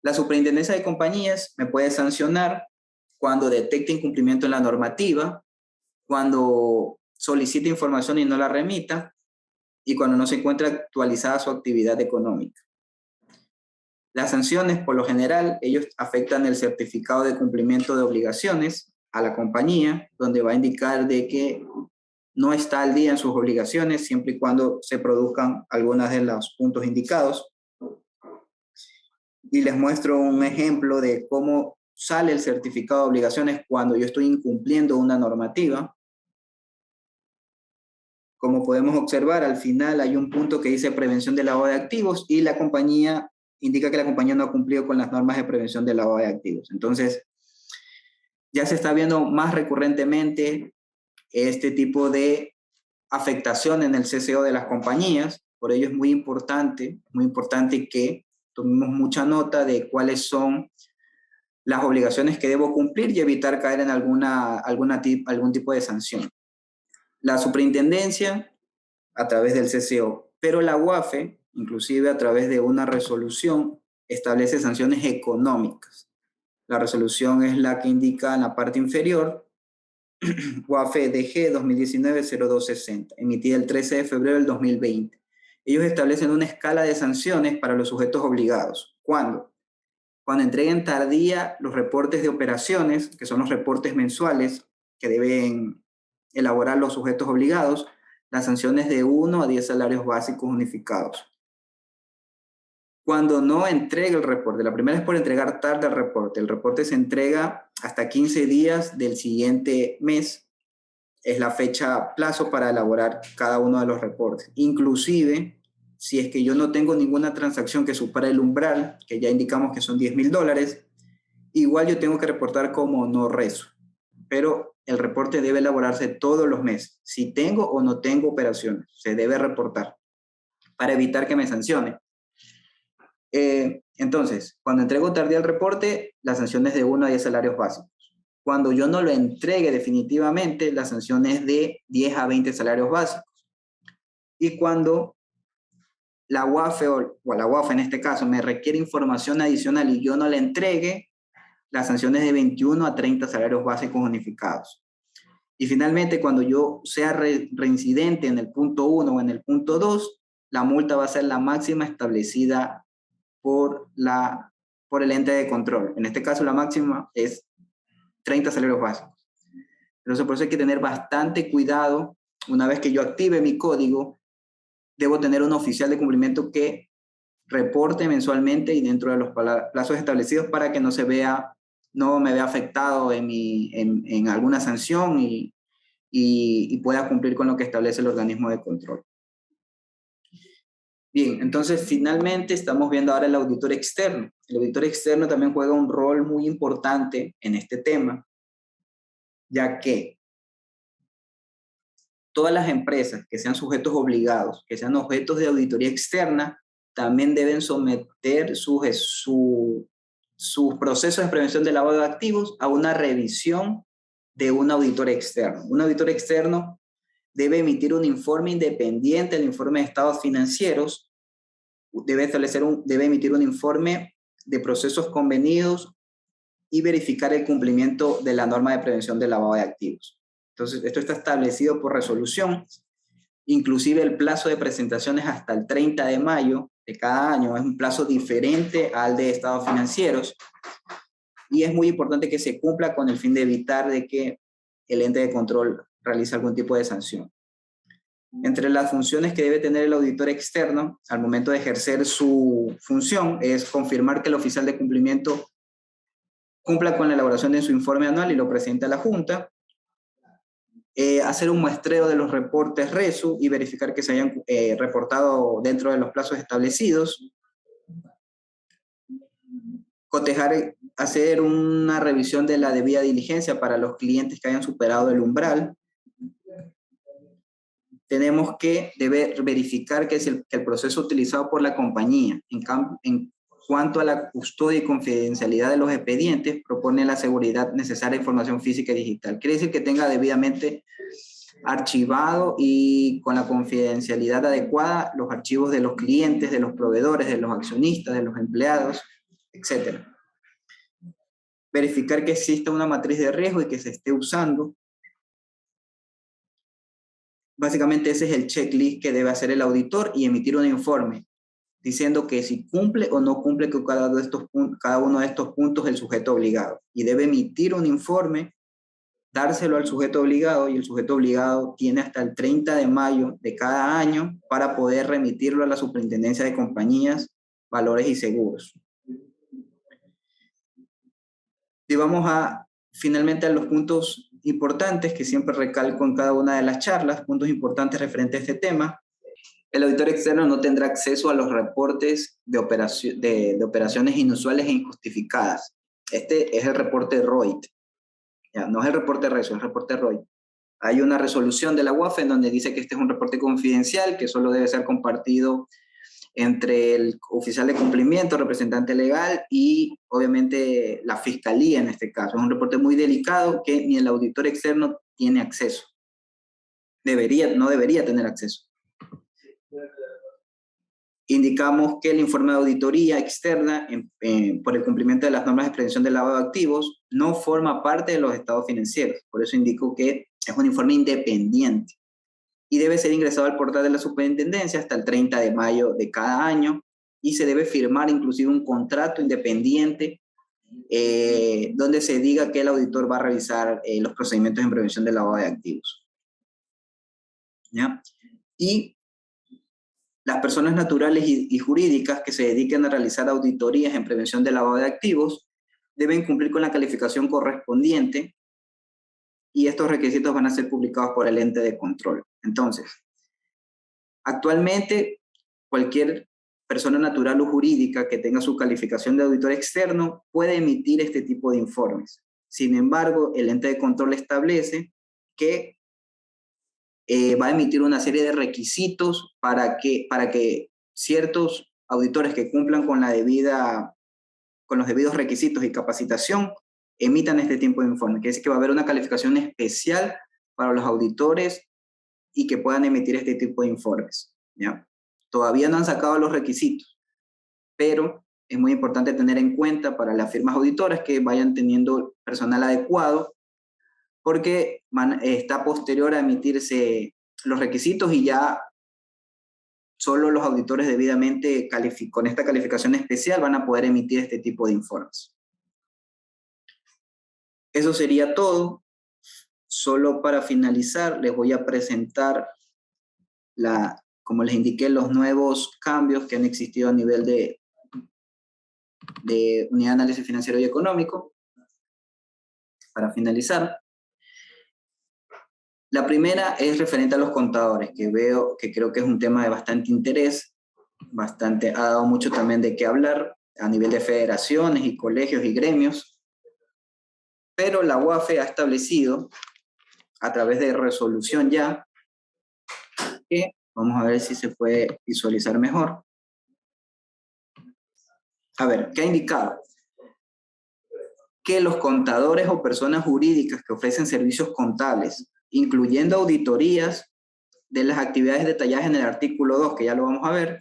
La Superintendencia de Compañías me puede sancionar cuando detecte incumplimiento en la normativa, cuando solicite información y no la remita, y cuando no se encuentra actualizada su actividad económica. Las sanciones, por lo general, ellos afectan el certificado de cumplimiento de obligaciones a la compañía, donde va a indicar de que no está al día en sus obligaciones, siempre y cuando se produzcan algunos de los puntos indicados. Y les muestro un ejemplo de cómo sale el certificado de obligaciones cuando yo estoy incumpliendo una normativa. Como podemos observar, al final hay un punto que dice prevención de lavado de activos y la compañía indica que la compañía no ha cumplido con las normas de prevención de lavado de activos. Entonces, ya se está viendo más recurrentemente este tipo de afectación en el CCO de las compañías. Por ello es muy importante que tomemos mucha nota de cuáles son las obligaciones que debo cumplir y evitar caer en algún tipo de sanción. La superintendencia a través del CCO, pero la UAFE, inclusive a través de una resolución, establece sanciones económicas. La resolución es la que indica en la parte inferior, UAFE DG 2019-0260, emitida el 13 de febrero del 2020. Ellos establecen una escala de sanciones para los sujetos obligados. ¿Cuándo? Cuando entreguen tardía los reportes de operaciones, que son los reportes mensuales que deben elaborar los sujetos obligados, las sanciones de 1 a 10 salarios básicos unificados. Cuando no entregue el reporte, la primera es por entregar tarde el reporte se entrega hasta 15 días del siguiente mes, es la fecha plazo para elaborar cada uno de los reportes. Inclusive, si es que yo no tengo ninguna transacción que supere el umbral, que ya indicamos que son $10,000, igual yo tengo que reportar como no rezo, pero el reporte debe elaborarse todos los meses. Si tengo o no tengo operaciones, se debe reportar para evitar que me sancione. Entonces, cuando entrego tardía el reporte, la sanción es de 1 a 10 salarios básicos. Cuando yo no lo entregue definitivamente, la sanción es de 10 a 20 salarios básicos. Y cuando la UAFE o la UAFE en este caso me requiere información adicional y yo no la entregue, la sanción es de 21 a 30 salarios básicos unificados. Y finalmente, cuando yo sea reincidente en el punto 1 o en el punto 2, la multa va a ser la máxima establecida por el ente de control. En este caso, la máxima es 30 salarios básicos. Entonces, por eso hay que tener bastante cuidado. Una vez que yo active mi código, debo tener un oficial de cumplimiento que reporte mensualmente y dentro de los plazos establecidos para que no me vea afectado en alguna sanción y pueda cumplir con lo que establece el organismo de control. Bien, entonces finalmente estamos viendo ahora el auditor externo. El auditor externo también juega un rol muy importante en este tema, ya que todas las empresas que sean sujetos obligados, que sean objetos de auditoría externa, también deben someter sus procesos de prevención de lavado de activos a una revisión de un auditor externo. Un auditor externo debe emitir un informe independiente del informe de estados financieros, debe emitir un informe de procesos convenidos y verificar el cumplimiento de la norma de prevención del lavado de activos. Entonces, esto está establecido por resolución. Inclusive el plazo de presentaciones hasta el 30 de mayo de cada año es un plazo diferente al de estados financieros y es muy importante que se cumpla con el fin de evitar de que el ente de control realice algún tipo de sanción. Entre las funciones que debe tener el auditor externo al momento de ejercer su función es confirmar que el oficial de cumplimiento cumpla con la elaboración de su informe anual y lo presente a la Junta, hacer un muestreo de los reportes RESU y verificar que se hayan reportado dentro de los plazos establecidos. Cotejar, hacer una revisión de la debida diligencia para los clientes que hayan superado el umbral. Tenemos que verificar que el proceso utilizado por la compañía en cuanto a la custodia y confidencialidad de los expedientes propone la seguridad necesaria de información física y digital. Quiere decir que tenga debidamente archivado y con la confidencialidad adecuada los archivos de los clientes, de los proveedores, de los accionistas, de los empleados, etc. Verificar que exista una matriz de riesgo y que se esté usando. Básicamente ese es el checklist que debe hacer el auditor y emitir un informe diciendo que si cumple o no cumple con cada uno de estos puntos el sujeto obligado. Y debe emitir un informe, dárselo al sujeto obligado, y el sujeto obligado tiene hasta el 30 de mayo de cada año para poder remitirlo a la Superintendencia de Compañías, Valores y Seguros. Y vamos finalmente a los puntos importantes que siempre recalco en cada una de las charlas, puntos importantes referentes a este tema. El auditor externo no tendrá acceso a los reportes de operaciones inusuales e injustificadas. Este es el reporte ROIT. No es el reporte RESU, es el reporte ROIT. Hay una resolución de la UAFE en donde dice que este es un reporte confidencial que solo debe ser compartido entre el oficial de cumplimiento, representante legal y obviamente la fiscalía en este caso. Es un reporte muy delicado que ni el auditor externo tiene acceso. No debería tener acceso. Indicamos que el informe de auditoría externa por el cumplimiento de las normas de prevención del lavado de activos no forma parte de los estados financieros. Por eso indico que es un informe independiente y debe ser ingresado al portal de la superintendencia hasta el 30 de mayo de cada año y se debe firmar inclusive un contrato independiente donde se diga que el auditor va a revisar los procedimientos en prevención del lavado de activos. ¿Ya? Y las personas naturales y jurídicas que se dediquen a realizar auditorías en prevención del lavado de activos deben cumplir con la calificación correspondiente y estos requisitos van a ser publicados por el ente de control. Entonces, actualmente cualquier persona natural o jurídica que tenga su calificación de auditor externo puede emitir este tipo de informes. Sin embargo, el ente de control establece que va a emitir una serie de requisitos para que ciertos auditores que cumplan con los debidos requisitos y capacitación emitan este tipo de informe. Quiere decir que va a haber una calificación especial para los auditores y que puedan emitir este tipo de informes. ¿Ya? Todavía no han sacado los requisitos, pero es muy importante tener en cuenta para las firmas auditoras que vayan teniendo personal adecuado, porque está posterior a emitirse los requisitos y ya solo los auditores debidamente con esta calificación especial van a poder emitir este tipo de informes. Eso sería todo. Solo para finalizar, les voy a presentar, como les indiqué, los nuevos cambios que han existido a nivel de Unidad de Análisis Financiero y Económico. Para finalizar, la primera es referente a los contadores, que creo que es un tema de bastante interés, ha dado mucho también de qué hablar a nivel de federaciones y colegios y gremios, pero la UAFE ha establecido a través de resolución ya, que vamos a ver si se puede visualizar mejor. A ver, ¿qué ha indicado? Que los contadores o personas jurídicas que ofrecen servicios contables, incluyendo auditorías de las actividades detalladas en el artículo 2, que ya lo vamos a ver,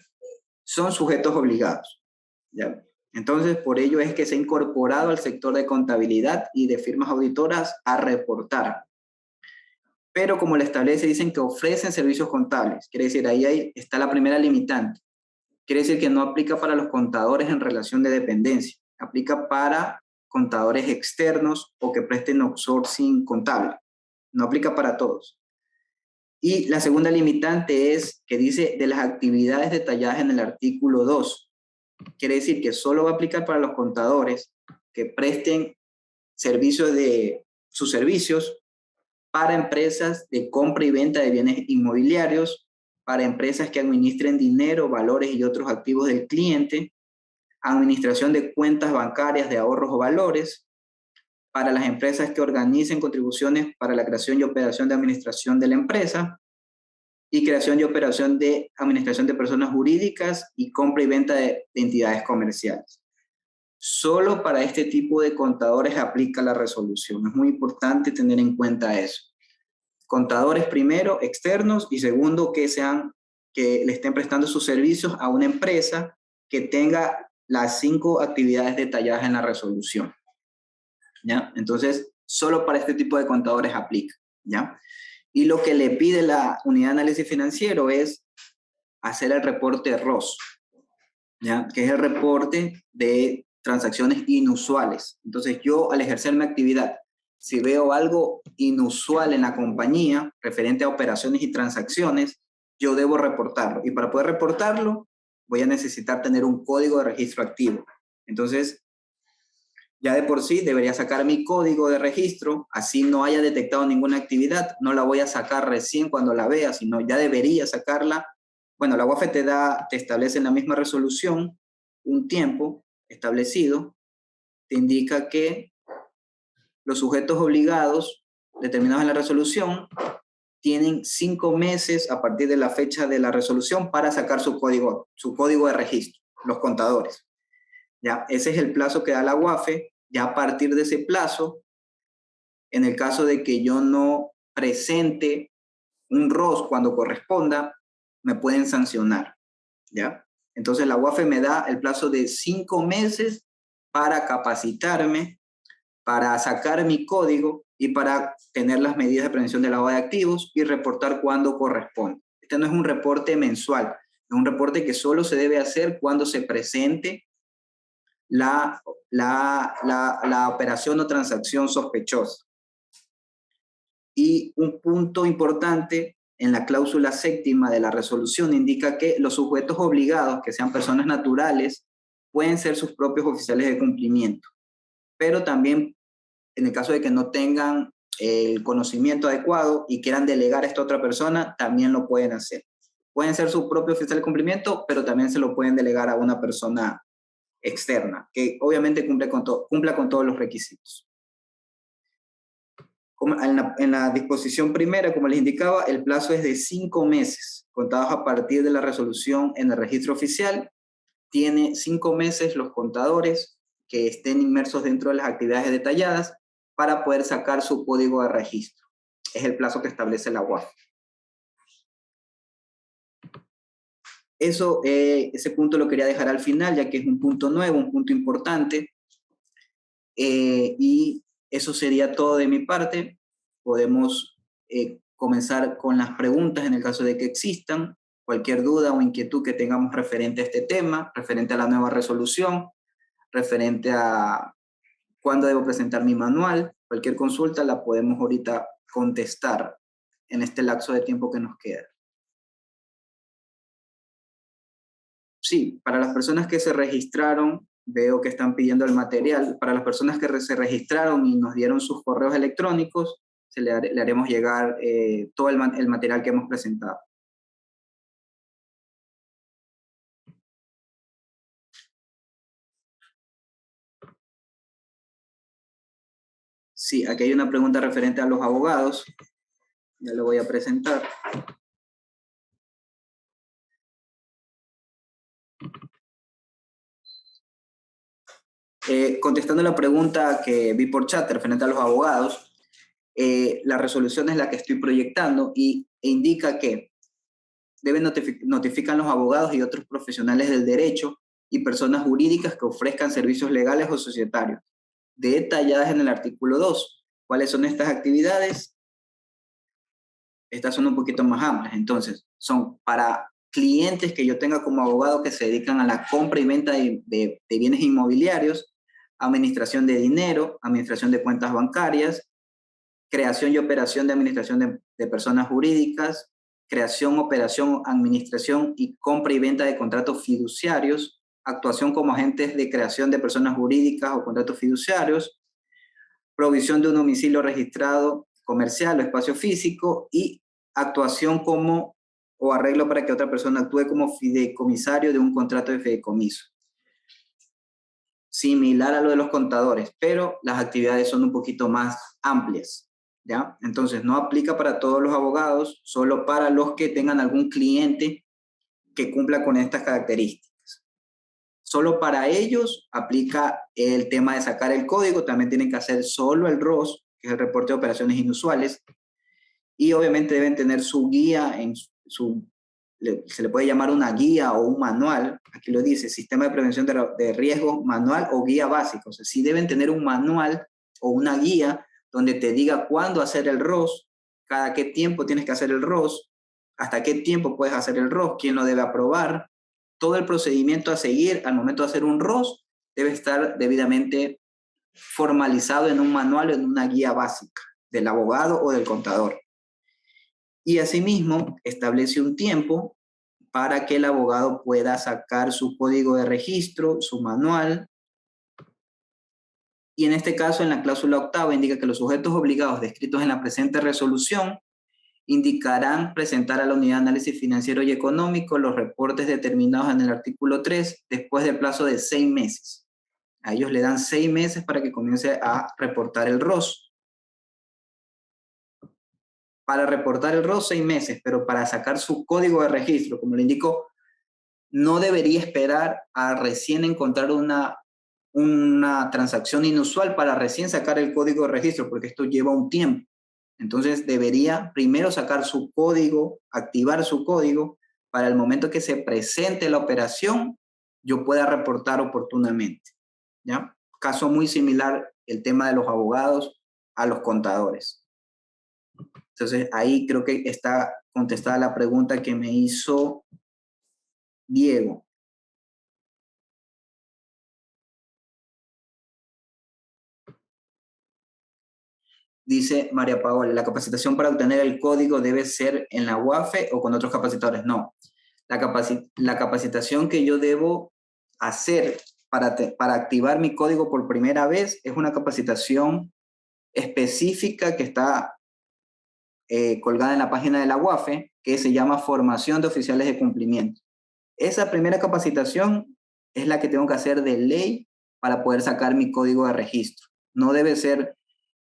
son sujetos obligados. ¿Ya? Entonces, por ello es que se ha incorporado al sector de contabilidad y de firmas auditoras a reportar. Pero como le establece, dicen que ofrecen servicios contables. Quiere decir, ahí está la primera limitante. Quiere decir que no aplica para los contadores en relación de dependencia. Aplica para contadores externos o que presten outsourcing contable. No aplica para todos. Y la segunda limitante es que dice de las actividades detalladas en el artículo 2. Quiere decir que solo va a aplicar para los contadores que presten sus servicios para empresas de compra y venta de bienes inmobiliarios, para empresas que administren dinero, valores y otros activos del cliente, administración de cuentas bancarias de ahorros o valores, para las empresas que organicen contribuciones para la creación y operación de administración de la empresa, y creación y operación de administración de personas jurídicas y compra y venta de entidades comerciales. Solo para este tipo de contadores aplica la resolución. Es muy importante tener en cuenta eso. Contadores primero, externos, y segundo, que le estén prestando sus servicios a una empresa que tenga las 5 actividades detalladas en la resolución. ¿Ya? Entonces, solo para este tipo de contadores aplica. ¿Ya? Y lo que le pide la unidad de análisis financiero es hacer el reporte ROS, ¿ya? Que es el reporte de transacciones inusuales. Entonces, yo al ejercer mi actividad, si veo algo inusual en la compañía, referente a operaciones y transacciones, yo debo reportarlo. Y para poder reportarlo, voy a necesitar tener un código de registro activo. Entonces, ya de por sí debería sacar mi código de registro, así no haya detectado ninguna actividad, no la voy a sacar recién cuando la vea, sino ya debería sacarla. Bueno, la UAFE te establece en la misma resolución un tiempo establecido, te indica que los sujetos obligados determinados en la resolución tienen 5 meses a partir de la fecha de la resolución para sacar su código de registro, los contadores. ¿Ya? Ese es el plazo que da la UAFE. Ya a partir de ese plazo, en el caso de que yo no presente un ROS cuando corresponda, me pueden sancionar. ¿Ya? Entonces la UAFE me da el plazo de 5 meses para capacitarme, para sacar mi código y para tener las medidas de prevención de lavado de activos y reportar cuando corresponde. Este no es un reporte mensual, es un reporte que solo se debe hacer cuando se presente la operación o transacción sospechosa. Y un punto importante en la cláusula 7ª de la resolución indica que los sujetos obligados, que sean personas naturales, pueden ser sus propios oficiales de cumplimiento, pero también en el caso de que no tengan el conocimiento adecuado y quieran delegar esto a otra persona, también lo pueden hacer. Pueden ser su propio oficial de cumplimiento, pero también se lo pueden delegar a una persona externa, que obviamente cumpla con todos los requisitos. En la disposición primera, como les indicaba, el plazo es de 5 meses, contados a partir de la resolución en el registro oficial. Tiene 5 meses los contadores que estén inmersos dentro de las actividades detalladas para poder sacar su código de registro. Es el plazo que establece la UAF. Ese punto lo quería dejar al final, ya que es un punto nuevo, un punto importante. Y eso sería todo de mi parte. Podemos comenzar con las preguntas en el caso de que existan. Cualquier duda o inquietud que tengamos referente a este tema, referente a la nueva resolución, referente a cuándo debo presentar mi manual, cualquier consulta la podemos ahorita contestar en este lapso de tiempo que nos queda. Sí, para las personas que se registraron, veo que están pidiendo el material. Para las personas que se registraron y nos dieron sus correos electrónicos, le haremos llegar todo el material que hemos presentado. Sí, aquí hay una pregunta referente a los abogados. Ya lo voy a presentar. Contestando la pregunta que vi por chat referente a los abogados, la resolución es la que estoy proyectando e indica que notifican los abogados y otros profesionales del derecho y personas jurídicas que ofrezcan servicios legales o societarios, detalladas en el artículo 2. ¿Cuáles son estas actividades? Estas son un poquito más amplias. Entonces, son para clientes que yo tenga como abogado que se dedican a la compra y venta de bienes inmobiliarios, administración de dinero, administración de cuentas bancarias, creación y operación de administración de personas jurídicas, creación, operación, administración y compra y venta de contratos fiduciarios, actuación como agentes de creación de personas jurídicas o contratos fiduciarios, provisión de un domicilio registrado comercial o espacio físico, y actuación como o arreglo para que otra persona actúe como fideicomisario de un contrato de fideicomiso. Similar a lo de los contadores, pero las actividades son un poquito más amplias, ¿ya? Entonces, no aplica para todos los abogados, solo para los que tengan algún cliente que cumpla con estas características. Solo para ellos aplica el tema de sacar el código, también tienen que hacer solo el ROS, que es el reporte de operaciones inusuales, y obviamente deben tener su guía, se le puede llamar una guía o un manual, aquí lo dice, sistema de prevención de riesgo, manual o guía básico. O sea, sí deben tener un manual o una guía donde te diga cuándo hacer el ROS, cada qué tiempo tienes que hacer el ROS, hasta qué tiempo puedes hacer el ROS, quién lo debe aprobar. Todo el procedimiento a seguir al momento de hacer un ROS debe estar debidamente formalizado en un manual o en una guía básica del abogado o del contador. Y asimismo establece un tiempo para que el abogado pueda sacar su código de registro, su manual. Y en este caso, en la cláusula octava, indica que los sujetos obligados descritos en la presente resolución indicarán presentar a la Unidad de Análisis Financiero y Económico los reportes determinados en el artículo 3 después del plazo de 6 meses. A ellos le dan 6 meses para que comience a reportar el ROS. Para reportar el ROS 6 meses, pero para sacar su código de registro, como le indico, no debería esperar a recién encontrar una transacción inusual para recién sacar el código de registro, porque esto lleva un tiempo. Entonces debería primero sacar su código, activar su código, para el momento que se presente la operación, yo pueda reportar oportunamente, ¿ya? Caso muy similar el tema de los abogados a los contadores. Entonces, ahí creo que está contestada la pregunta que me hizo Diego. Dice María Paola, ¿la capacitación para obtener el código debe ser en la UAFE o con otros capacitadores? No. La capacitación que yo debo hacer para activar mi código por primera vez es una capacitación específica que está colgada en la página de la UAFE, que se llama Formación de Oficiales de Cumplimiento. Esa primera capacitación es la que tengo que hacer de ley para poder sacar mi código de registro. No debe ser,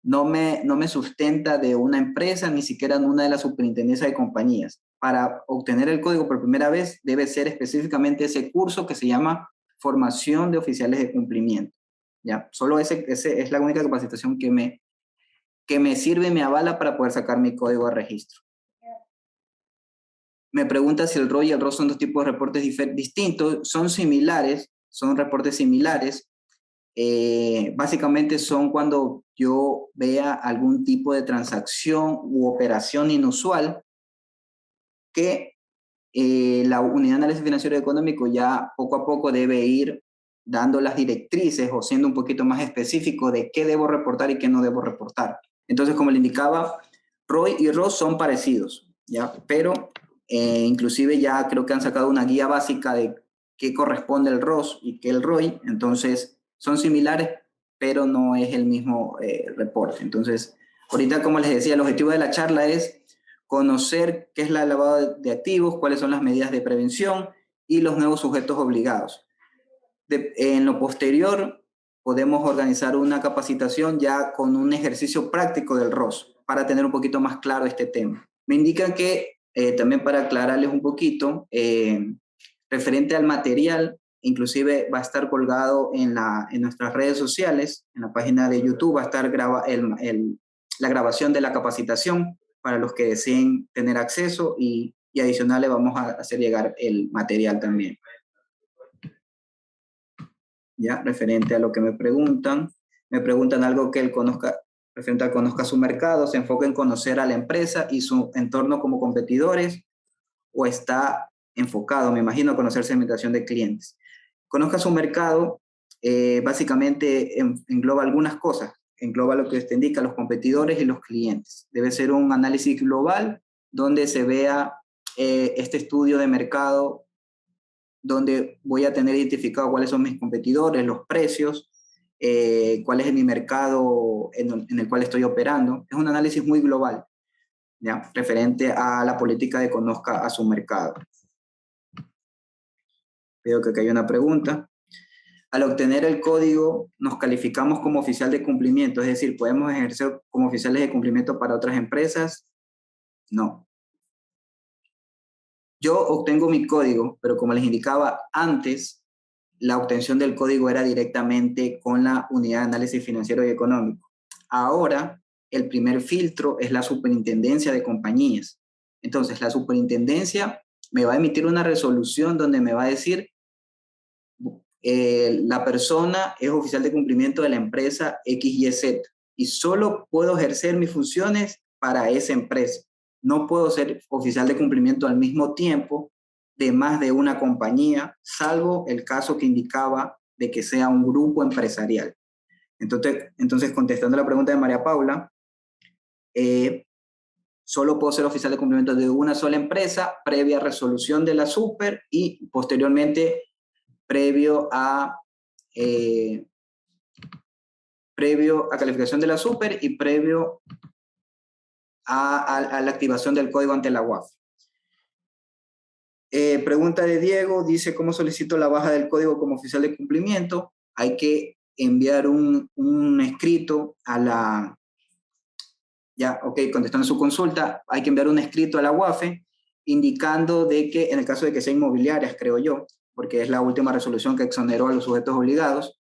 no me sustenta de una empresa, ni siquiera en una de las superintendencias de compañías. Para obtener el código por primera vez debe ser específicamente ese curso que se llama Formación de Oficiales de Cumplimiento. ¿Ya? Solo ese es la única capacitación que me sirve, me avala para poder sacar mi código de registro. Me pregunta si el ROI y el ROS son dos tipos de reportes distintos. Son similares, son reportes similares. Básicamente son cuando yo vea algún tipo de transacción u operación inusual que la Unidad de Análisis Financiero y Económico ya poco a poco debe ir dando las directrices o siendo un poquito más específico de qué debo reportar y qué no debo reportar. Entonces, como le indicaba, ROI y ROS son parecidos, ¿ya? Pero inclusive ya creo que han sacado una guía básica de qué corresponde el ROS y qué el ROI. Entonces, son similares, pero no es el mismo reporte. Entonces, ahorita, como les decía, el objetivo de la charla es conocer qué es la lavado de activos, cuáles son las medidas de prevención y los nuevos sujetos obligados. En lo posterior, podemos organizar una capacitación ya con un ejercicio práctico del ROS para tener un poquito más claro este tema. Me indican que, también para aclararles un poquito, referente al material, inclusive va a estar colgado en nuestras redes sociales, en la página de YouTube va a estar la grabación de la capacitación para los que deseen tener acceso y adicional le vamos a hacer llegar el material también. ¿Ya? Referente a lo que me preguntan algo que él conozca, referente a conozca su mercado, se enfoca en conocer a la empresa y su entorno como competidores, o está enfocado, me imagino, a conocer segmentación de clientes. Conozca su mercado, básicamente engloba algunas cosas, engloba lo que usted indica, los competidores y los clientes. Debe ser un análisis global donde se vea este estudio de mercado, donde voy a tener identificado cuáles son mis competidores, los precios, cuál es mi mercado en el cual estoy operando. Es un análisis muy global, ¿ya? Referente a la política de conozca a su mercado. Veo que acá hay una pregunta. Al obtener el código, nos calificamos como oficial de cumplimiento, es decir, ¿podemos ejercer como oficiales de cumplimiento para otras empresas? No. Yo obtengo mi código, pero como les indicaba antes, la obtención del código era directamente con la unidad de análisis financiero y económico. Ahora, el primer filtro es la superintendencia de compañías. Entonces, la superintendencia me va a emitir una resolución donde me va a decir la persona es oficial de cumplimiento de la empresa XYZ y solo puedo ejercer mis funciones para esa empresa. No puedo ser oficial de cumplimiento al mismo tiempo de más de una compañía, salvo el caso que indicaba de que sea un grupo empresarial. Entonces contestando la pregunta de María Paula, solo puedo ser oficial de cumplimiento de una sola empresa previa resolución de la super y posteriormente previo a calificación de la super y previo a la activación del código ante la UAF. Pregunta de Diego, dice, ¿cómo solicito la baja del código como oficial de cumplimiento? Hay que enviar un escrito a la... Ya, ok, contestando su consulta, hay que enviar un escrito a la UAFE indicando de que, en el caso de que sea inmobiliarias, creo yo, porque es la última resolución que exoneró a los sujetos obligados,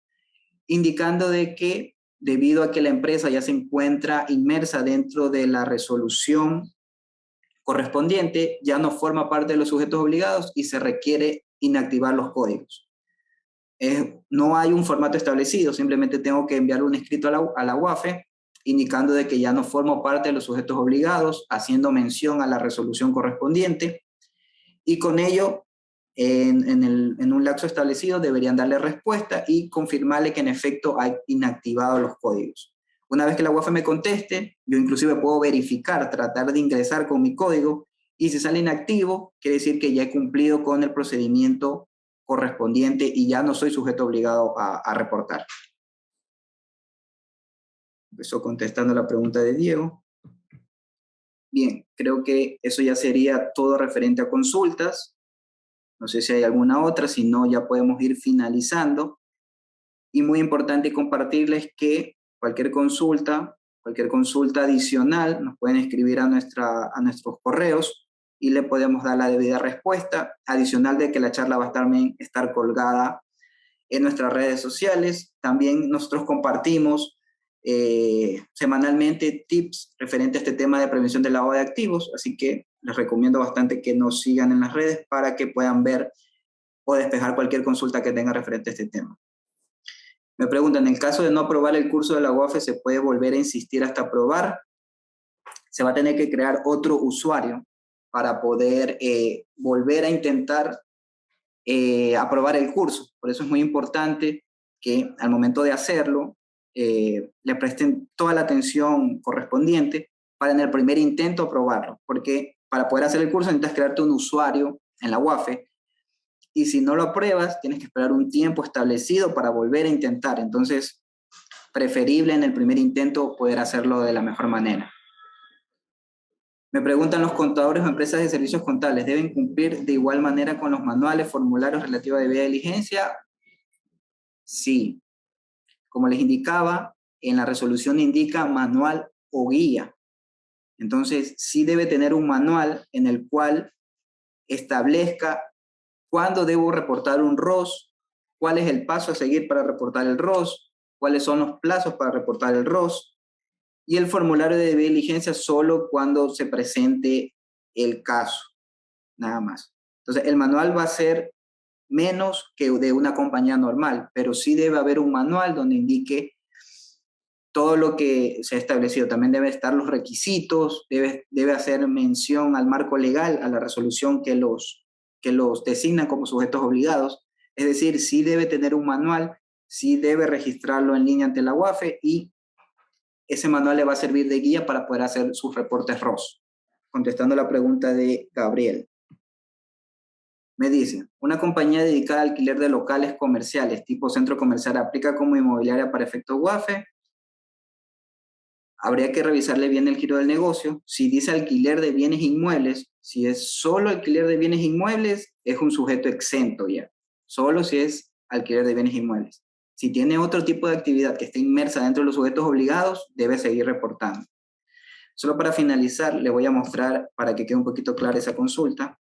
indicando de que debido a que la empresa ya se encuentra inmersa dentro de la resolución correspondiente, ya no forma parte de los sujetos obligados y se requiere inactivar los códigos. No hay un formato establecido, simplemente tengo que enviar un escrito a la UAFE indicando de que ya no formo parte de los sujetos obligados, haciendo mención a la resolución correspondiente, y con ello, en un lapso establecido, deberían darle respuesta y confirmarle que en efecto hay inactivado los códigos. Una vez que la UAFE me conteste, yo inclusive puedo verificar, tratar de ingresar con mi código, y si sale inactivo, quiere decir que ya he cumplido con el procedimiento correspondiente y ya no soy sujeto obligado a reportar. Eso contestando la pregunta de Diego. Bien, creo que eso ya sería todo referente a consultas. No sé si hay alguna otra, si no ya podemos ir finalizando. Y muy importante compartirles que cualquier consulta adicional nos pueden escribir a nuestros correos y le podemos dar la debida respuesta, adicional de que la charla va a estar colgada en nuestras redes sociales. También nosotros compartimos semanalmente tips referentes a este tema de prevención del lavado de activos, así que les recomiendo bastante que nos sigan en las redes para que puedan ver o despejar cualquier consulta que tengan referente a este tema. Me preguntan, en el caso de no aprobar el curso de la UAFE, ¿se puede volver a insistir hasta aprobar? Se va a tener que crear otro usuario para poder volver a intentar aprobar el curso. Por eso es muy importante que al momento de hacerlo, le presten toda la atención correspondiente para en el primer intento aprobarlo, porque para poder hacer el curso necesitas crearte un usuario en la UAFE, y si no lo apruebas, tienes que esperar un tiempo establecido para volver a intentar. Entonces, preferible en el primer intento poder hacerlo de la mejor manera. Me preguntan, ¿los contadores o empresas de servicios contables deben cumplir de igual manera con los manuales, formularios relativos a debida diligencia? Sí. Como les indicaba, en la resolución indica manual o guía. Entonces, sí debe tener un manual en el cual establezca cuándo debo reportar un ROS, cuál es el paso a seguir para reportar el ROS, cuáles son los plazos para reportar el ROS, y el formulario de debida diligencia solo cuando se presente el caso, nada más. Entonces, el manual va a ser menos que de una compañía normal, pero sí debe haber un manual donde indique todo lo que se ha establecido. También debe estar los requisitos, debe hacer mención al marco legal, a la resolución que los designan como sujetos obligados. Es decir, sí debe tener un manual, sí debe registrarlo en línea ante la UAFE, y ese manual le va a servir de guía para poder hacer sus reportes ROS. Contestando la pregunta de Gabriel. Me dice, una compañía dedicada al alquiler de locales comerciales tipo centro comercial aplica como inmobiliaria para efectos WAFE. Habría que revisarle bien el giro del negocio. Si dice alquiler de bienes inmuebles, si es solo alquiler de bienes inmuebles, es un sujeto exento ya. Solo si es alquiler de bienes inmuebles. Si tiene otro tipo de actividad que esté inmersa dentro de los sujetos obligados, debe seguir reportando. Solo para finalizar, le voy a mostrar, para que quede un poquito clara esa consulta,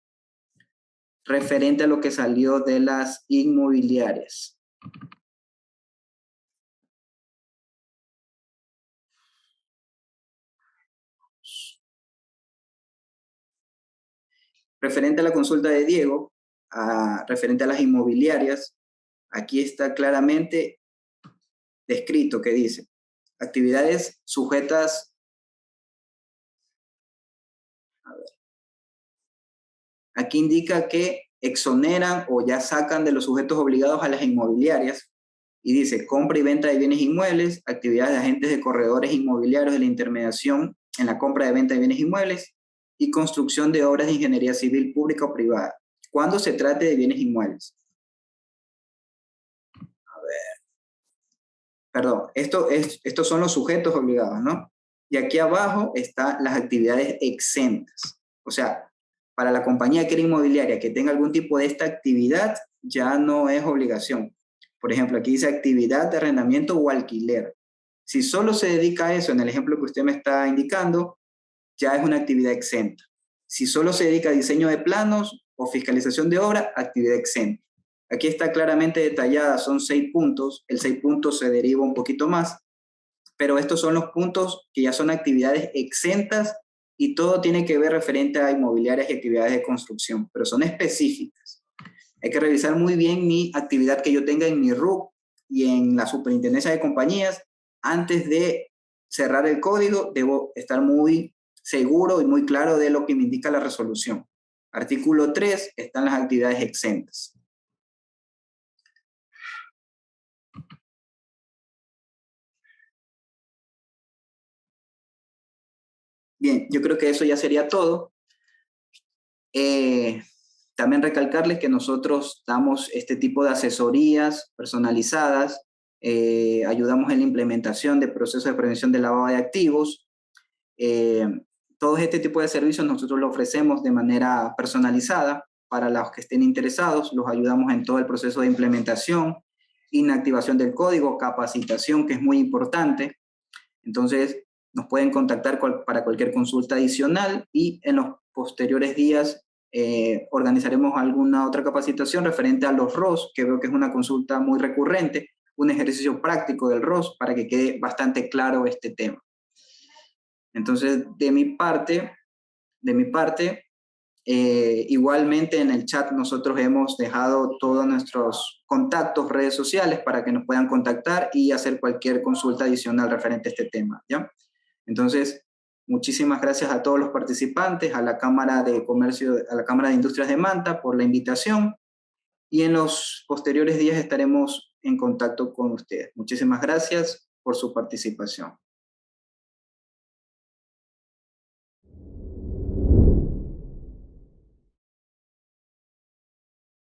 referente a lo que salió de las inmobiliarias. Referente a la consulta de Diego, referente a las inmobiliarias, aquí está claramente descrito que dice, actividades sujetas, aquí indica que exoneran o ya sacan de los sujetos obligados a las inmobiliarias y dice compra y venta de bienes inmuebles, actividades de agentes de corredores inmobiliarios de la intermediación en la compra y venta de bienes inmuebles y construcción de obras de ingeniería civil pública o privada, cuando se trate de bienes inmuebles. A ver. Perdón, estos son los sujetos obligados, ¿no? Y aquí abajo están las actividades exentas. O sea, para la compañía que era inmobiliaria que tenga algún tipo de esta actividad, ya no es obligación. Por ejemplo, aquí dice actividad de arrendamiento o alquiler. Si solo se dedica a eso, en el ejemplo que usted me está indicando, ya es una actividad exenta. Si solo se dedica a diseño de planos o fiscalización de obra, actividad exenta. Aquí está claramente detallada, son 6 puntos, el 6 puntos se deriva un poquito más, pero estos son los puntos que ya son actividades exentas y todo tiene que ver referente a inmobiliarias y actividades de construcción, pero son específicas. Hay que revisar muy bien mi actividad que yo tenga en mi RUC y en la superintendencia de compañías. Antes de cerrar el código, debo estar muy seguro y muy claro de lo que me indica la resolución. Artículo 3 están las actividades exentas. Bien, yo creo que eso ya sería todo. También recalcarles que nosotros damos este tipo de asesorías personalizadas, ayudamos en la implementación de procesos de prevención de lavado de activos. Todo este tipo de servicios nosotros lo ofrecemos de manera personalizada para los que estén interesados. Los ayudamos en todo el proceso de implementación, inactivación del código, capacitación, que es muy importante. Entonces, nos pueden contactar para cualquier consulta adicional y en los posteriores días organizaremos alguna otra capacitación referente a los ROS, que veo que es una consulta muy recurrente, un ejercicio práctico del ROS para que quede bastante claro este tema. Entonces, de mi parte, igualmente en el chat nosotros hemos dejado todos nuestros contactos, redes sociales para que nos puedan contactar y hacer cualquier consulta adicional referente a este tema, ¿ya? Entonces, muchísimas gracias a todos los participantes, a la Cámara de Comercio, a la Cámara de Industrias de Manta por la invitación y en los posteriores días estaremos en contacto con ustedes. Muchísimas gracias por su participación.